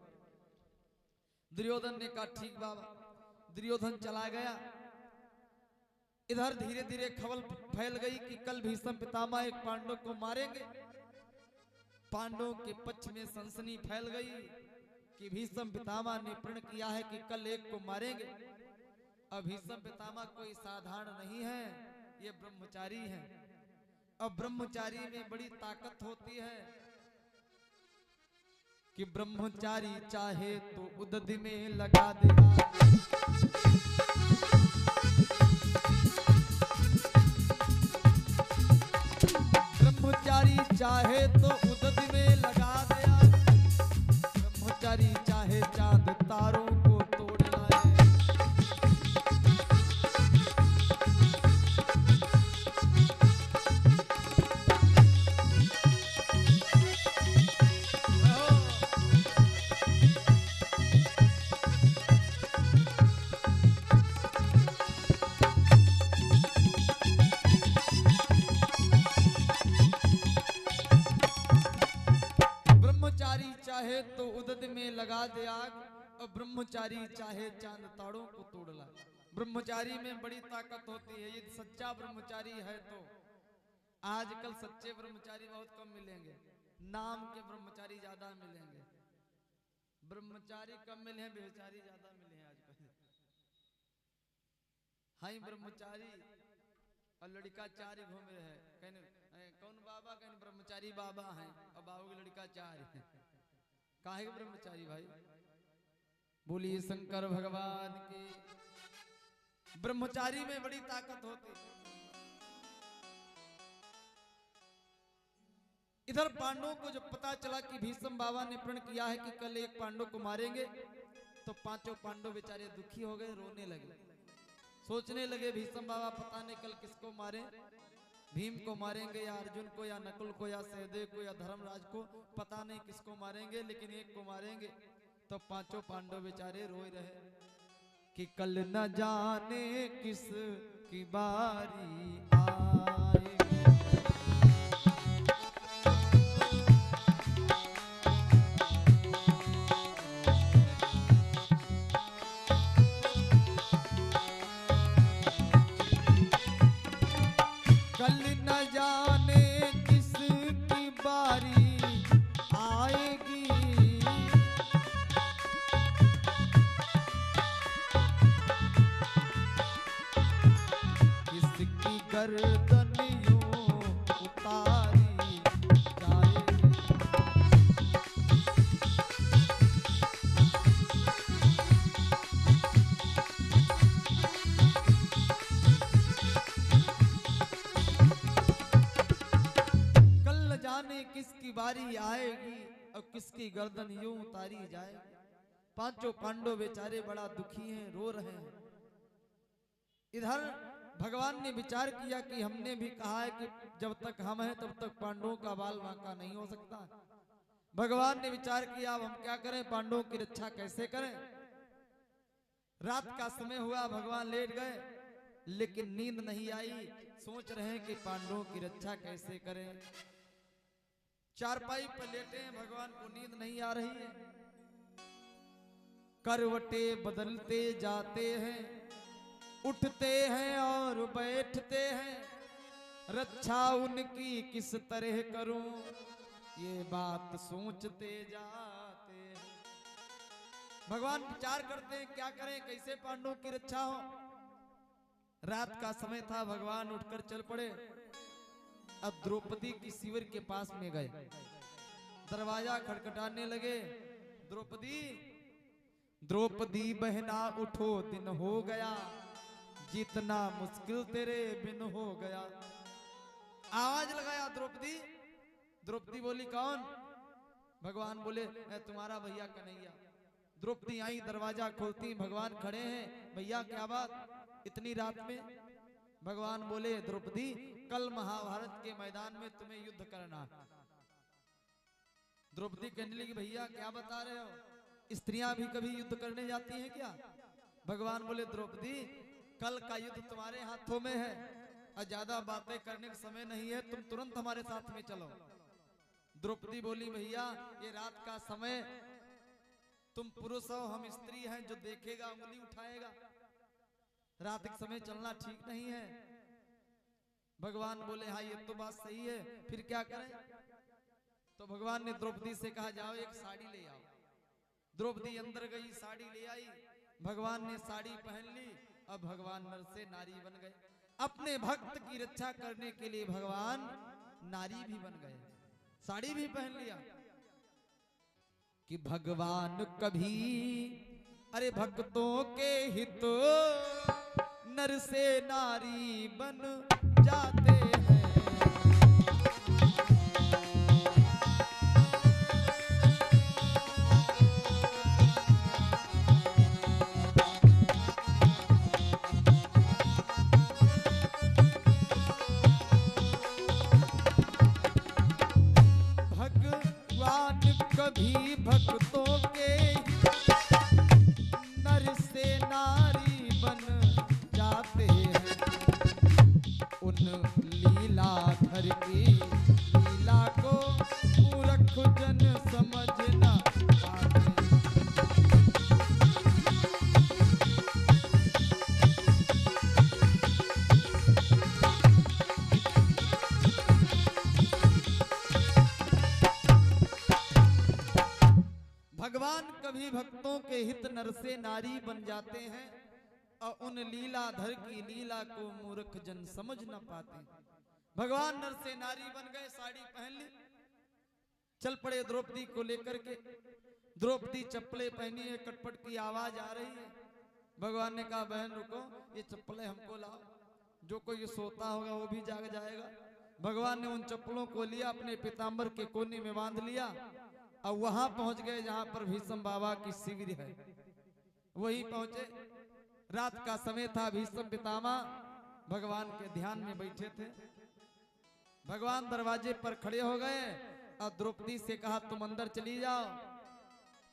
दुर्योधन ने कहा ठीक बाबा। दुर्योधन चला गया। इधर धीरे धीरे खबर फैल गई कि कल भीष्म पितामह एक पांडव को मारेंगे। पांडवों के पक्ष में सनसनी फैल गई कि भीष्म पितामह ने प्रण किया है कि कल एक को मारेंगे। अब भीष्म पितामह कोई साधारण नहीं है, ये ब्रह्मचारी है। अब ब्रह्मचारी में बड़ी ताकत होती है कि ब्रह्मचारी चाहे तो उदध में लगा देगा। ब्रह्मचारी चाहे तो उदध में लगा दे। ब्रह्मचारी चाहे चांद तारों को तोड़ लाए। चाहे तो उदद में लगा दे आग और ब्रह्मचारी चाहे चांद तारों को तोड़ लाए। ब्रह्मचारी में बड़ी ताकत होती है। ये सच्चा ब्रह्मचारी है तो आजकल सच्चे ब्रह्मचारी बहुत कम मिलेंगे, नाम के ब्रह्मचारी ज्यादा मिलेंगे। ब्रह्मचारी कम मिले हैं, बेचारी ज्यादा मिले हैं आजकल। हाई ब्रह्मचारी और लड़का चार घूम रहे हैं, कहने कौन बाबा, कहने ब्रह्मचारी बाबा हैं और बाबू की लड़का चार है। काहे के ब्रह्मचारी भाई? बोलिए शंकर भगवान की। ब्रह्मचारी में बड़ी ताकत होती। इधर पांडवों को जब पता चला कि भीष्म बाबा ने प्रण किया है कि कल एक पांडव को मारेंगे, तो पांचों पांडव बेचारे दुखी हो गए, रोने लगे। सोचने लगे भीष्म बाबा पता नहीं कल किसको मारे, भीम को मारेंगे या अर्जुन को या नकुल को या सहदेव को या धर्मराज को, पता नहीं किसको मारेंगे, लेकिन एक को मारेंगे। तो पांचों पांडव बेचारे रोए रहे कि कल न जाने किस की बारी आएगी। कल न जाने किस की बारी आएगी। किसकी गर्दन यूं उतारी जाएगी। किसकी बारी आएगी और किसकी गर्दन यूं उतारी जाएगी। पांचों पांडव बेचारे बड़ा दुखी हैं, रो रहे हैं। इधर भगवान ने विचार किया कि हमने भी कहा है कि जब तक हम हैं तब तक पांडवों का बाल बांका नहीं हो सकता। भगवान ने विचार किया अब हम क्या करें, पांडवों की रक्षा कैसे करें। रात का समय हुआ, भगवान लेट गए, लेकिन नींद नहीं आई। सोच रहे हैं कि पांडवों की रक्षा कैसे करें। चारपाई पर लेटे हैं, भगवान को नींद नहीं आ रही है। करवटे बदलते जाते हैं, उठते हैं और बैठते हैं। रक्षा उनकी किस तरह करूं, ये बात सोचते जाते हैं। भगवान विचार करते हैं क्या करें, कैसे पांडवों की रक्षा हो। रात का समय था, भगवान उठकर चल पड़े। अब द्रौपदी की शिविर के पास में गए, दरवाजा खटखटाने लगे। द्रौपदी द्रौपदी बहना उठो, दिन हो गया, जितना मुश्किल तेरे बिन हो गया। आवाज लगाया द्रौपदी। द्रौपदी बोली कौन? भगवान बोले तुम्हारा भैया कन्हैया। द्रौपदी आई, दरवाजा खोलती, भगवान खड़े हैं। भैया क्या बात इतनी रात में? भगवान बोले द्रौपदी कल महाभारत के मैदान में तुम्हें युद्ध करना। द्रौपदी कहने लगी भैया क्या बता रहे हो, स्त्रियां भी कभी युद्ध करने जाती हैं क्या? भगवान बोले द्रौपदी कल का युद्ध तुम्हारे हाथों में है और ज्यादा बातें करने का समय नहीं है, तुम तुरंत हमारे साथ में चलो। द्रौपदी बोली भैया ये रात का समय तुम पुरुष हो, हम स्त्री हैं, जो देखेगा उंगली उठाएगा। रात के समय चलना ठीक नहीं है। भगवान बोले हाँ ये तो बात सही है, फिर क्या करें? तो भगवान ने द्रौपदी से कहा जाओ एक साड़ी ले आओ। द्रौपदी अंदर गई, साड़ी ले आई। भगवान ने साड़ी पहन ली। अब भगवान नर से नारी बन गए। अपने भक्त की रक्षा करने के लिए भगवान नारी भी बन गए, साड़ी भी पहन लिया। कि भगवान कभी अरे भक्तों के हित नर से नारी बन जाते हैं। भगवान कभी भक्तों के नर से नारी बन जाते हैं। उन लीलाधर की लीला को मूर्ख जन समझ न पाते। भगवान कभी भक्तों के हित नर से नारी बन जाते हैं और उन लीलाधर की लीला को मूर्ख जन समझ न पाते। भगवान नर से नारी बन गए, साड़ी पहन ली, चल पड़े द्रौपदी को लेकर के। द्रौपदी चप्पलें पहनी है, कटपट की आवाज आ रही है। भगवान ने कहा बहन रुको, ये चप्पलें हमको लाओ, जो कोई सोता होगा वो भी जाग जाएगा। भगवान ने उन चप्पलों को लिया, अपने पीताम्बर के कोने में बांध लिया और वहां पहुंच गए जहां पर भीष्म बाबा की शिविर है। वहीं पहुंचे, रात का समय था। भीष्म पितामह भगवान के ध्यान में बैठे थे। भगवान दरवाजे पर खड़े हो गए और द्रौपदी से कहा तुम अंदर चली जाओ।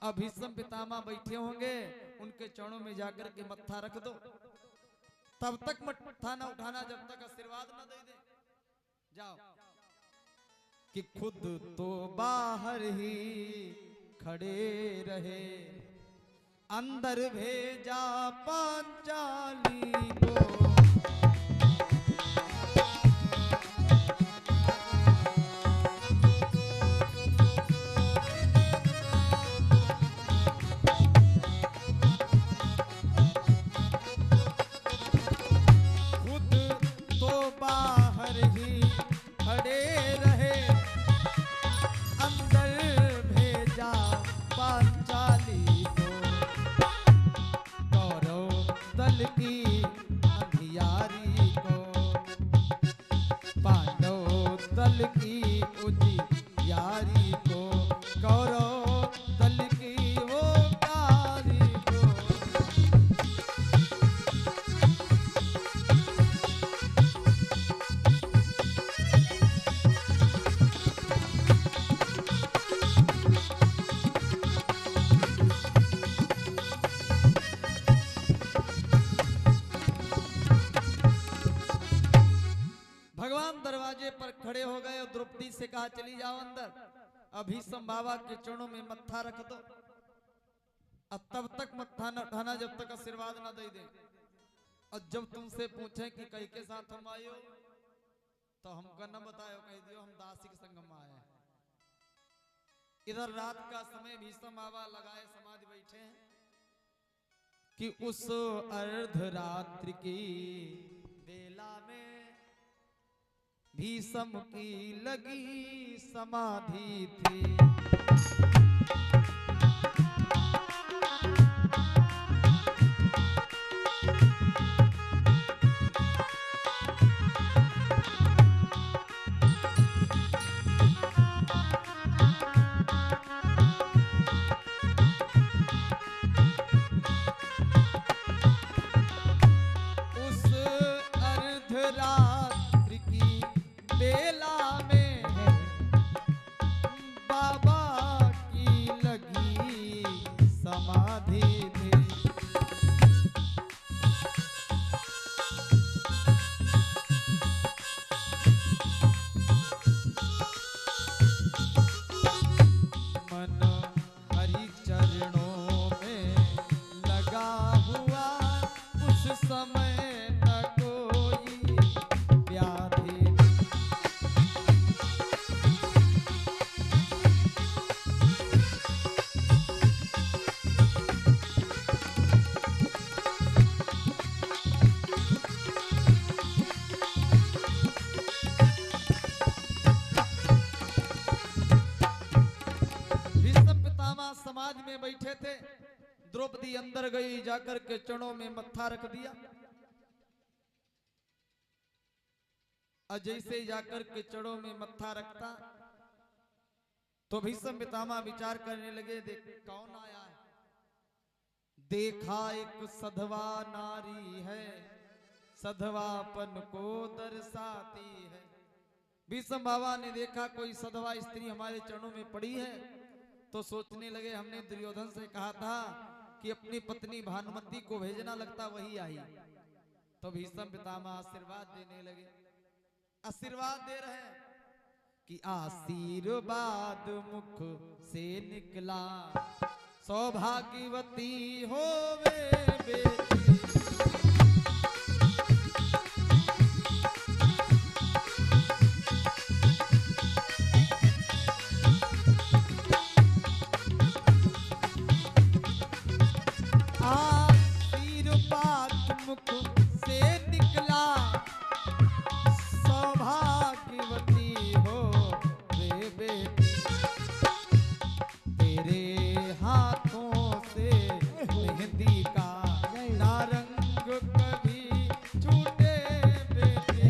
अब भीष्म पितामह बैठे होंगे, उनके चरणों में जाकर के मत्था रख दो। तब तक मत्था न उठाना जब तक आशीर्वाद न दे दे। जाओ। कि खुद तो बाहर ही खड़े रहे, अंदर भेजा पांचाली को। खुद तो बाहर ही खड़े रहे, अंदर भेजा पांचाली को। कौरव दल की अंधियारी को, पांडव दल की उजियारी को, कौरव दल की वो कारी को। भगवान दरवाजे पर खड़े हो गए और द्रौपदी से कहा चली जाओ अंदर। अभी बाबा के चरणों में मत्था रख दो। अब तब तक मत्था न उठाना जब तक आशीर्वाद न दे दे। और जब तुमसे पूछे कि कहीं के साथ हम आयो तो हमको न बतायो, कह दियो हम दासी के संग में आए हैं। इधर रात का समय भीष्म बाबा लगाए समाधि बैठे हैं कि उस अर्धरात्रि की बेला में भीष्म की लगी समाधि थी। उस अर्धरात्रि की बेला में बाबा की लगी समाधि थी। मन हरि चरणों द्रौपदी अंदर गई, जाकर के चरणों में मत्था रख दिया। और जैसे जाकर के चरणों में मत्था रखता तो भीष्म पितामह विचार करने लगे, देख कौन आया है। देखा एक सधवा नारी है, सधवापन को दर्शाती है। भीष्म बाबा ने देखा कोई सधवा स्त्री हमारे चरणों में पड़ी है, तो सोचने लगे हमने दुर्योधन से कहा था कि अपनी पत्नी भानुमती को भेजना, लगता वही आई। तो भीष्म पितामह आशीर्वाद देने लगे। आशीर्वाद दे रहे हैं कि आशीर्वाद मुख से निकला, सौभाग्यवती होवे बेटी। आशीर्वाद मुख से निकला, सौभाग्यवती हो वे बेटी। तेरे हाथों से मेहंदी का ना रंग कभी छूटे बेटी।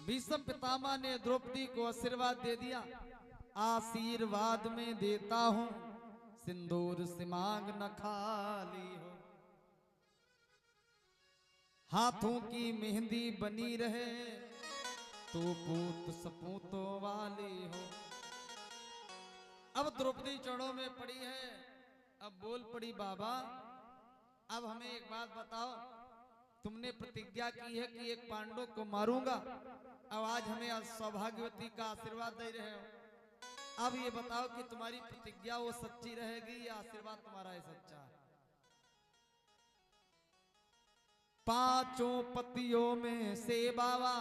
भीष्म पितामह ने द्रौपदी को आशीर्वाद दे दिया। आशीर्वाद में देता हूं, सिंदूर से मांग न खाली हो। हाथों की मेहंदी बनी रहे, तो पूत सपूतों वाली हो। अब द्रौपदी चरणों में पड़ी है। अब बोल पड़ी, बाबा अब हमें एक बात बताओ, तुमने प्रतिज्ञा की है कि एक पांडव को मारूंगा, अब आज हमें सौभाग्यवती का आशीर्वाद दे रहे हो। अब ये बताओ कि तुम्हारी प्रतिज्ञा वो सच्ची रहेगी या आशीर्वाद तुम्हारा है सच्चा? पांचों पतियों में से बाबा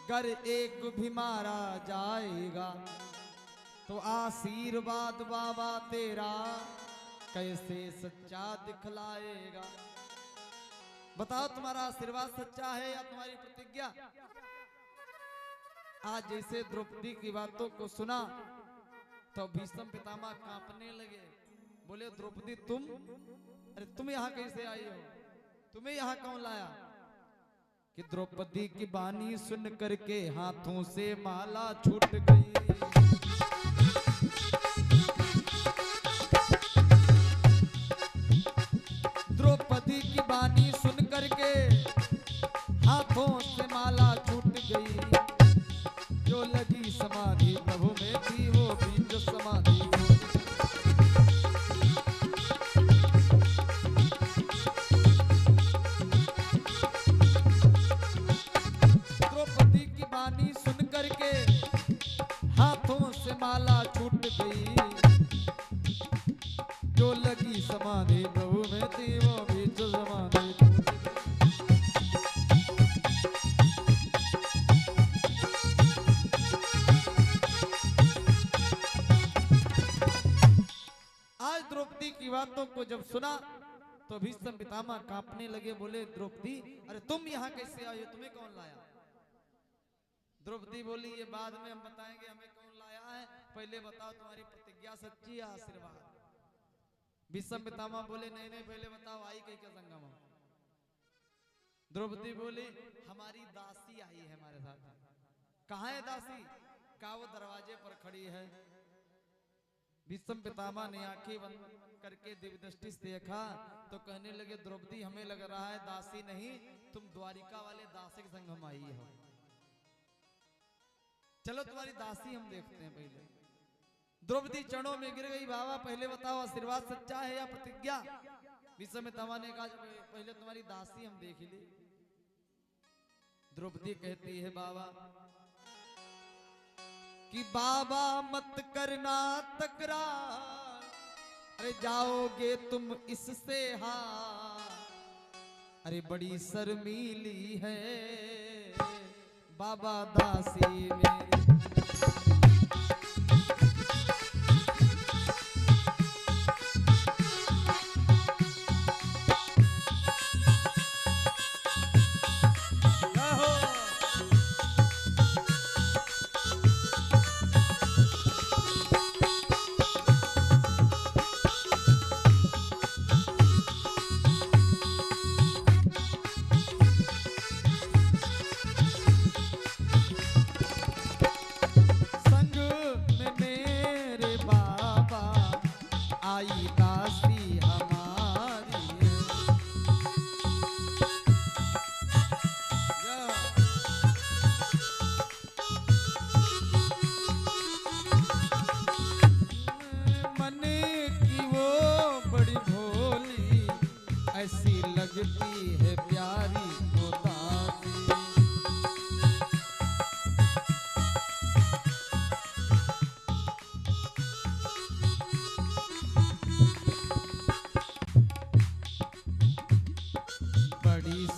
गर एक भी मारा जाएगा, तो आशीर्वाद बाबा तेरा कैसे सच्चा दिखलाएगा। बताओ तुम्हारा आशीर्वाद सच्चा है या तुम्हारी प्रतिज्ञा? आज जैसे द्रौपदी की बातों को सुना तो भीष्म पितामह कांपने लगे। बोले, द्रौपदी तुम, अरे तुम यहाँ कैसे आई हो? तुम्हें यहाँ कौन लाया? कि द्रौपदी की बानी सुन करके हाथों से माला छूट गई। द्रौपदी की बानी सुन करके हाथों से माला छूट गई। जो लगी समाधि प्रभु में थी, वो बीज समाधि हो। द्रौपदी की बानी सुन करके हाथों से माला छूट गई। जो लगी समाधि प्रभु में थी, वो बीज समाधि हो। द्रौपदी की बातों को जब सुना तो भीष्म पितामह कांपने लगे। बोले, द्रौपदी अरे तुम यहाँ कैसे आई हो? तुम्हें कौन लाया? द्रौपदी बोली, ये बाद में हम बताएंगे हमें कौन लाया है, पहले बताओ तुम्हारी प्रतिज्ञा सच्ची है आशीर्वाद? भीष्म पितामह बोले, नहीं नहीं पहले बताओ आई कहीं का संगम हो? द्रौपदी बोली, हमारी दासी आई है हमारे साथ। कहाँ है दासी? कहा वो दरवाजे पर खड़ी है। भीष्म पितामह ने आंखें बंद करके दिव्य दृष्टि से देखा तो कहने लगे, द्रौपदी हमें लग रहा है दासी नहीं, तुम द्वारिका वाले दास के संग हम आई हो। चलो तुम्हारी दासी हम देखते हैं पहले। द्रौपदी चरणों में गिर गई। बाबा पहले बताओ आशीर्वाद सच्चा है या प्रतिज्ञा? भीष्म पितामह ने कहा, पहले तुम्हारी दासी हम देख ले। द्रौपदी कहती है, बाबा कि बाबा मत करना तकरार, अरे जाओगे तुम इससे हार। अरे बड़ी शर्मीली है बाबा दासी मेरी।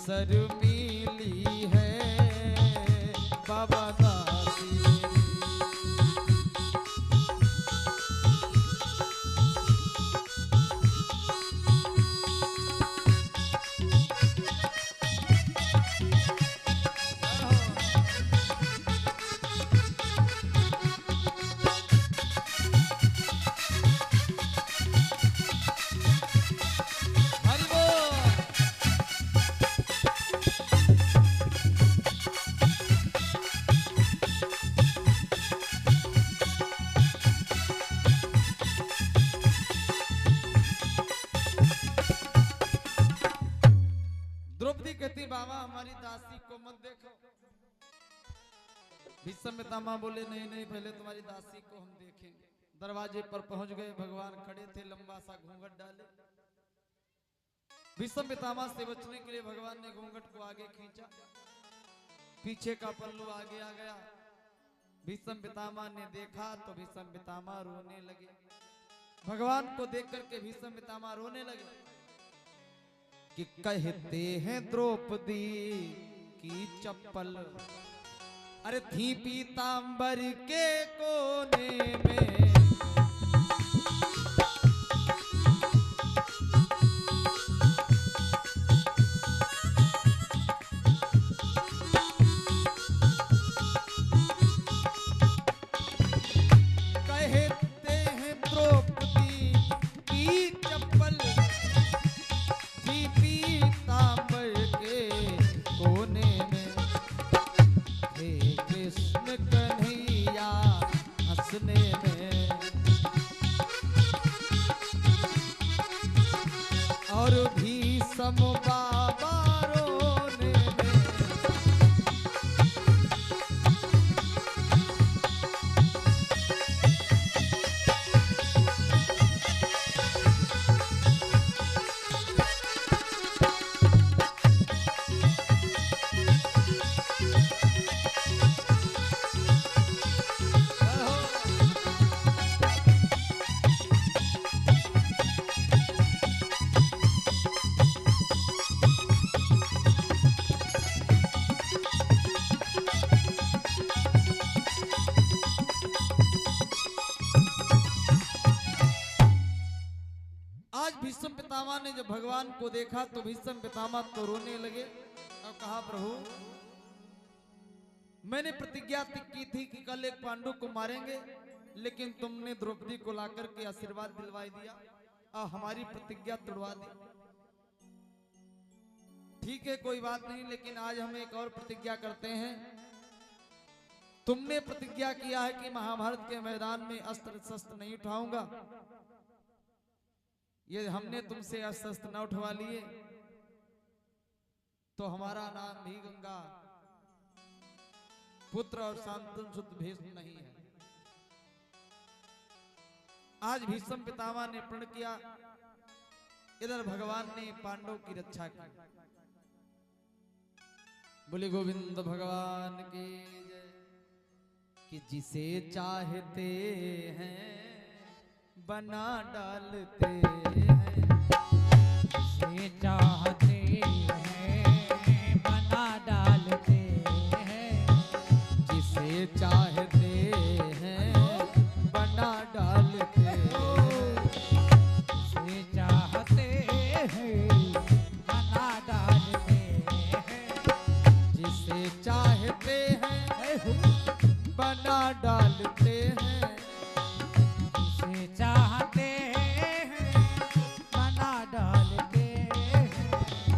शर्मीली है बाबा दासी मेरी। द्रौपदी कहती बाबा हमारी दासी को मत देखो। भीष्म पितामह बोले नहीं नहीं पहले तुम्हारी दासी को हम देखेंगे। दरवाजे पर पहुंच गए, भगवान खड़े थे, लंबा सा घूंघट डाले। भीष्म पितामह से बचने के लिए भगवान ने घूंघट को आगे खींचा, पीछे का पल्लू आगे आ गया। भीष्म पितामह ने देखा तो भीष्म पितामह रोने लगे। भगवान को देख करके भीष्म पितामह रोने लगे कि कहते हैं द्रौपदी की चप्पल अरे थी पीतांबर के कोने में। कहते हैं द्रौपदी की चप्पल थी पीतांबर के कोने में। हे कृष्ण कन्हैया हंसने में और भीष्म बाबा रोने में। आज भीष्म पितामह ने जब भगवान को देखा तो भीष्म पितामह तो रोने लगे और कहा प्रभु मैंने प्रतिज्ञा की थी कि कल एक पांडु को मारेंगे, लेकिन तुमने द्रौपदी को लाकर के आशीर्वाद दिलवाई दिया और हमारी प्रतिज्ञा तोड़वा दी। ठीक है कोई बात नहीं, लेकिन आज हम एक और प्रतिज्ञा करते हैं। तुमने प्रतिज्ञा किया है कि महाभारत के मैदान में अस्त्र शस्त्र नहीं उठाऊंगा। ये हमने तुमसे अस्त्र शस्त्र न उठवा लिए तो हमारा नाम भी गंगा पुत्र और शांतनु शुद्ध भीष्म नहीं है। आज भीष्म पितामह ने प्रण किया, इधर भगवान ने पांडवों की रक्षा की। बोले गोविंद भगवान की जय। कि जिसे चाहते हैं बना डालते हैं, जिसे चाहते हैं बना डालते हैं, जिसे चाहते हैं बना डालते हैं, जिसे चाहते हैं बना डालते हैं, जिसे चाहते हैं बना डालते हैं। जिसे चाहते हैं बना डालते हैं।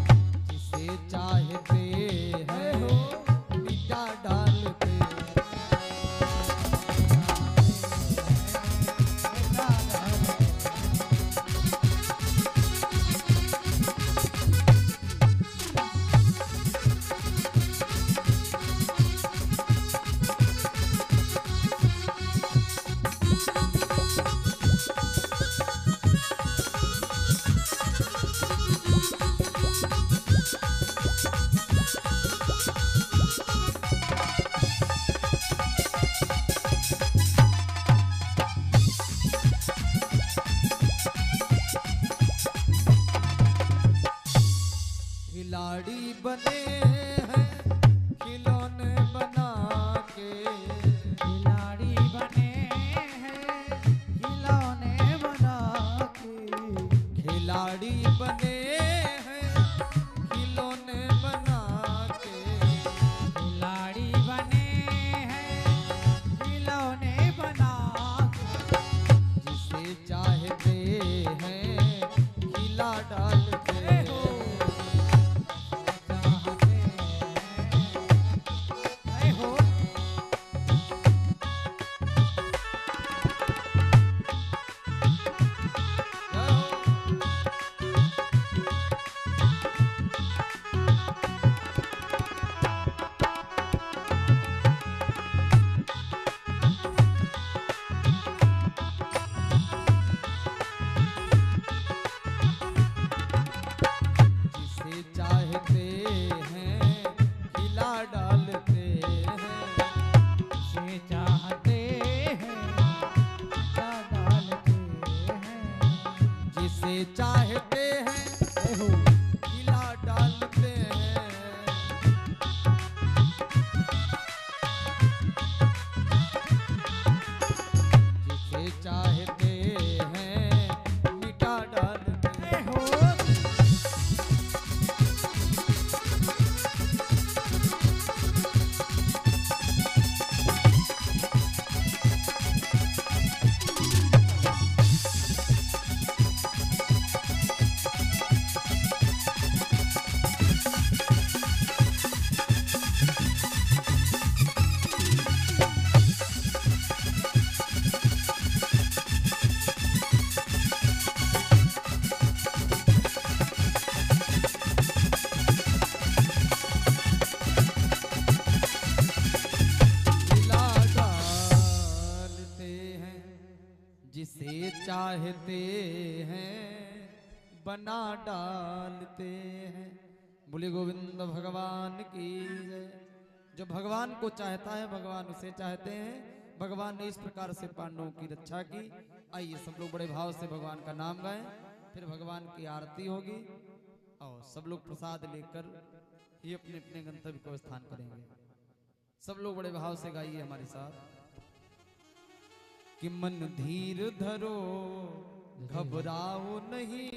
चाहते हैं हिला डालते हैं। जिसे चाहते हैं मिटा डालते हैं। जिसे चाहते हैं बना डालते हैं। बोले गोविंद भगवान की जय। जो भगवान को चाहता है भगवान उसे चाहते हैं। भगवान ने इस प्रकार से पांडवों की रक्षा की। आइए सब लोग बड़े भाव से भगवान का नाम गाएं, फिर भगवान की आरती होगी और सब लोग प्रसाद लेकर ही अपने अपने गंतव्य को स्थान करेंगे। सब लोग बड़े भाव से गाइए हमारे साथ कि मन धीर धरो घबराओ नहीं,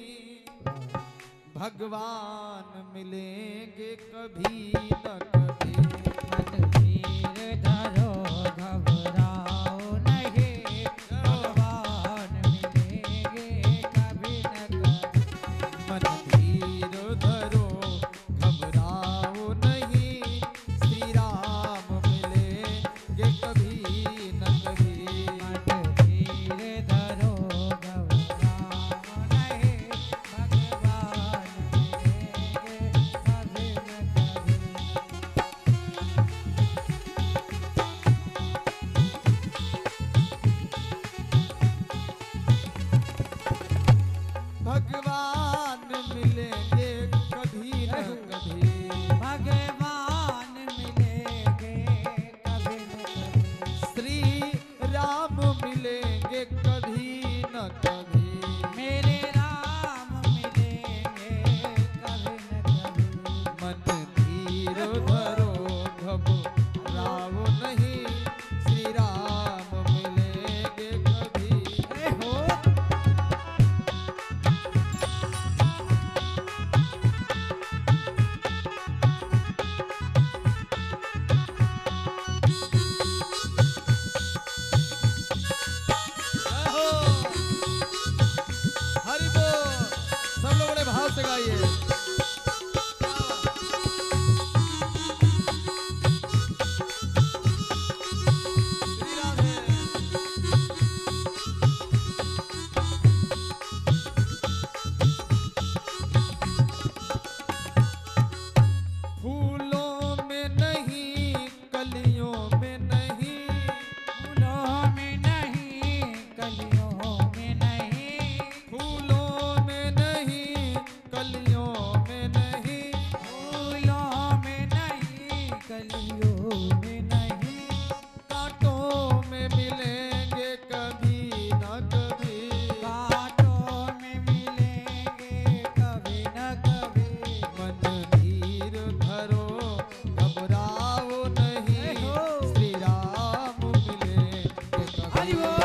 भगवान मिलेंगे कभी न कभी। मन धीर धरो घबराओ नहीं, भगवान मिलेंगे कभी न कभी। मन धीर धरो घबराओ नहीं, श्री राम मिलेंगे कभी न कभी। भगवान मिलेंगे कभी न कभी। भगवान मिलेंगे कभी न कभी। श्री राम मिलेंगे कभी न कभी। मेरे राम मिलेंगे कभी न कभी। मन धीर धरो घबराओ नहीं, श्री राम मिलेंगे कभी। हरि बोल। सब लोग बड़े भाव से गाइए। श्री राम है। फूलों में नहीं कलियों में नहीं, फूलों में नहीं कलियों में नहीं। फूलों में नहीं कलियों में नहीं। फूलों में नहीं कलियों में नहीं। कांटों में मिलेंगे कभी न कभी। कांटों में मिलेंगे कभी न कभी। मन धीर धरो घबराओ नहीं, श्री राम मिलेंगे हरि कभी। बोल।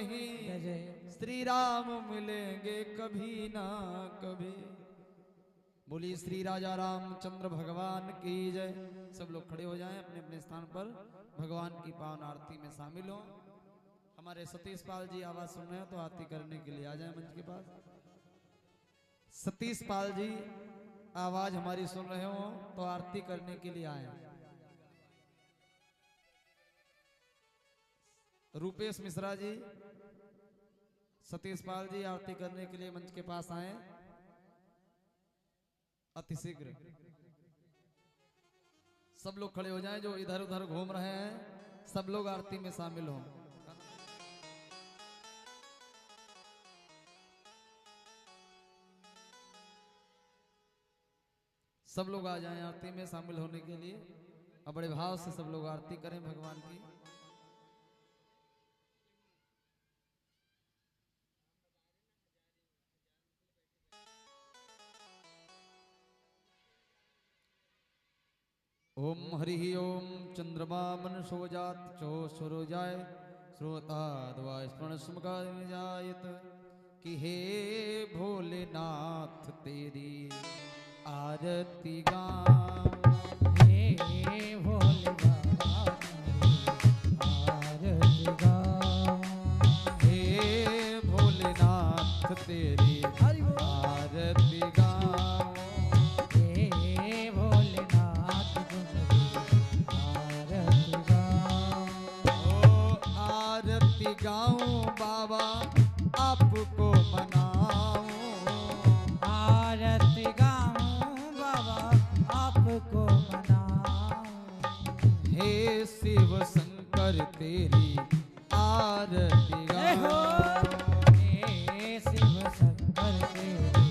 नहीं, जय जय। श्री राम मिलेंगे कभी ना कभी। बोलिए श्री राजा रामचंद्र भगवान की जय। सब लोग खड़े हो जाएं अपने अपने स्थान पर, भगवान की पावन आरती में शामिल हो। हमारे सतीश पाल जी आवाज सुन रहे हो तो आरती करने के लिए आ जाए मंच के पास। सतीश पाल जी आवाज हमारी सुन रहे हो तो आरती करने के लिए आए। रूपेश मिश्रा जी, सतीश पाल जी आरती करने के लिए मंच के पास आए अतिशीघ्र। सब लोग खड़े हो जाएं, जो इधर उधर घूम रहे हैं सब लोग आरती में शामिल हों। सब लोग आ जाएं आरती में शामिल होने के लिए। अब बड़े भाव से सब लोग आरती करें भगवान की। ओम हरि ओम चंद्रमा मनसो जात चो सुरो जाय श्रोताद्वा स्मरण सुमकार जायत कि हे भोलेनाथ तेरी आरती गाऊं। हे भोलेनाथ आरती गाऊं। हे भोलेनाथ तेरी हरि बोल। आरती गाऊं। हे भोलेनाथ तुम्हारी आरती गाऊं। ओ आरती गाऊं बाबा आपको मनाऊं। आरती गाऊं बाबा आपको मनाऊं। हे शिव शंकर तेरी आरती जय हो। गाऊं। हे शिव शंकर तेरी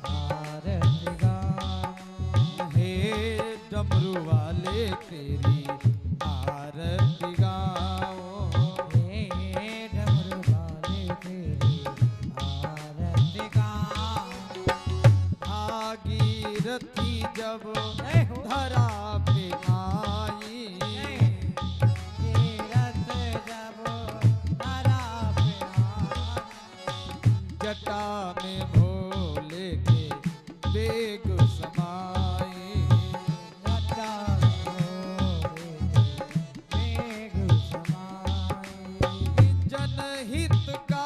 आरती गाऊं। हे डमरू वाले तेरी आरती गाऊं। हे डमरू वाले तेरी आरती गाऊं। भागीरथी जब जय हो। धरा पे आई, तीरथ जब धरा पे आई। जटा में भोले के बेग समाई। जटा भोले मेघ समाई। जनहितकारी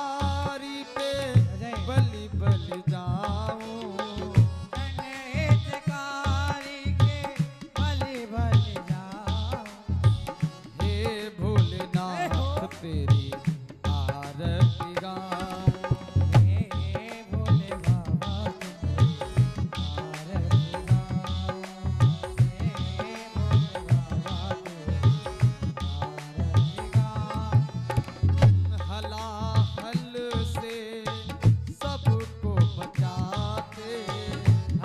पे जय। बलि बलि जाऊं। हितकारी के बलि बलि जाऊं। हे भोलेनाथ तेरी आरती गाऊं। हे भोले बाबा तुम्हारी आरती गाऊं। हे भोले बाबा तुम्हारी आरती गाऊं। हलाहल से सबको बचाते,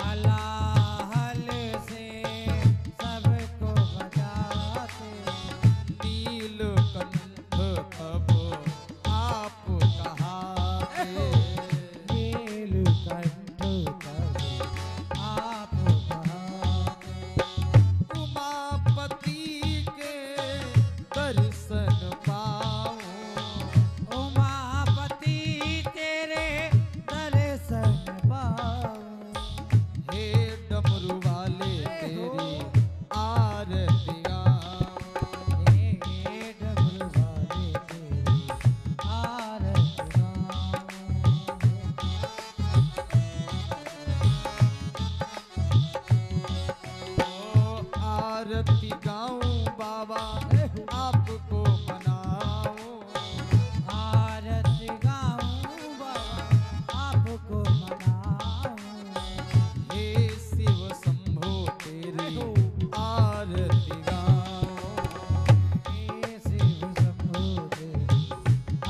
हलाहल से सबको बचाते। नीलकंठ तब आप कहाते। नीलकंठ तब आप कहाते। उमापति के दर्शन पाऊं। उमापति तेरे दर्शन पाऊं। हे डमरू वाले तेरी आरती गाऊं। हे डमरू वाले तेरी आरती गाऊं। ओ आरती गाऊं बाबा आपको मनाऊं। आरती गाऊं बाबा आपको मनाऊं। हे शिव शंभो तेरी आरती गाऊं। हे शिव शंभो तेरी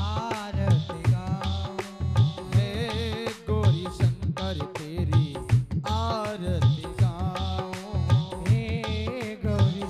आरती गाऊं। हे गौरी शंकर तेरी आरती गाऊं। हे गौरी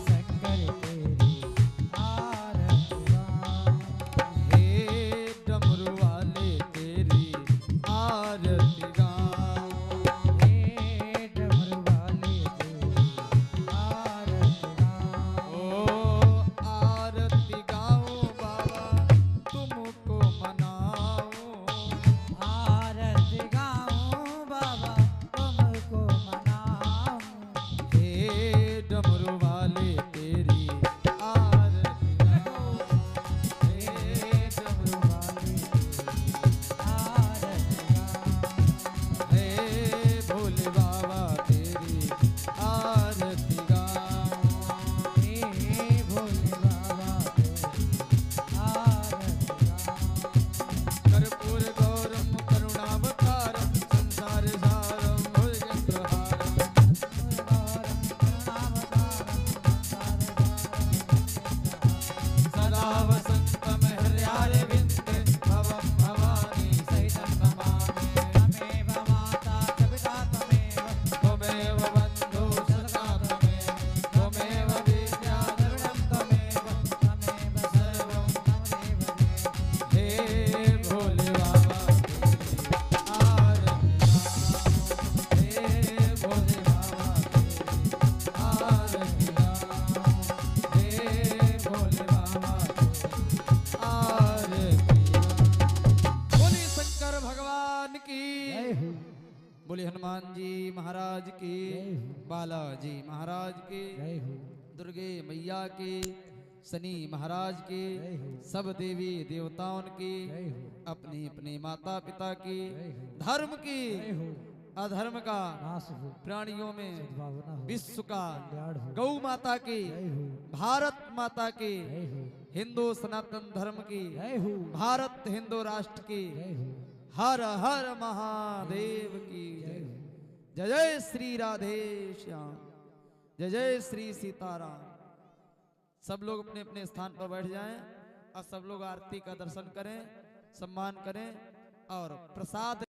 बोले हनुमान जी महाराज की, बालाजी महाराज की, दुर्गे मैया की, शनि महाराज की, सब देवी देवताओं की, अपने अपने माता पिता की, धर्म की, अधर्म का, प्राणियों में विश्व का, गौ माता की, भारत माता की, हिंदू सनातन धर्म की, भारत हिंदू राष्ट्र की, हर हर महादेव की जय। जय जय श्री राधे श्याम, जय जय श्री सीताराम। सब लोग अपने अपने स्थान पर बैठ जाएं और सब लोग आरती का दर्शन करें, सम्मान करें और प्रसाद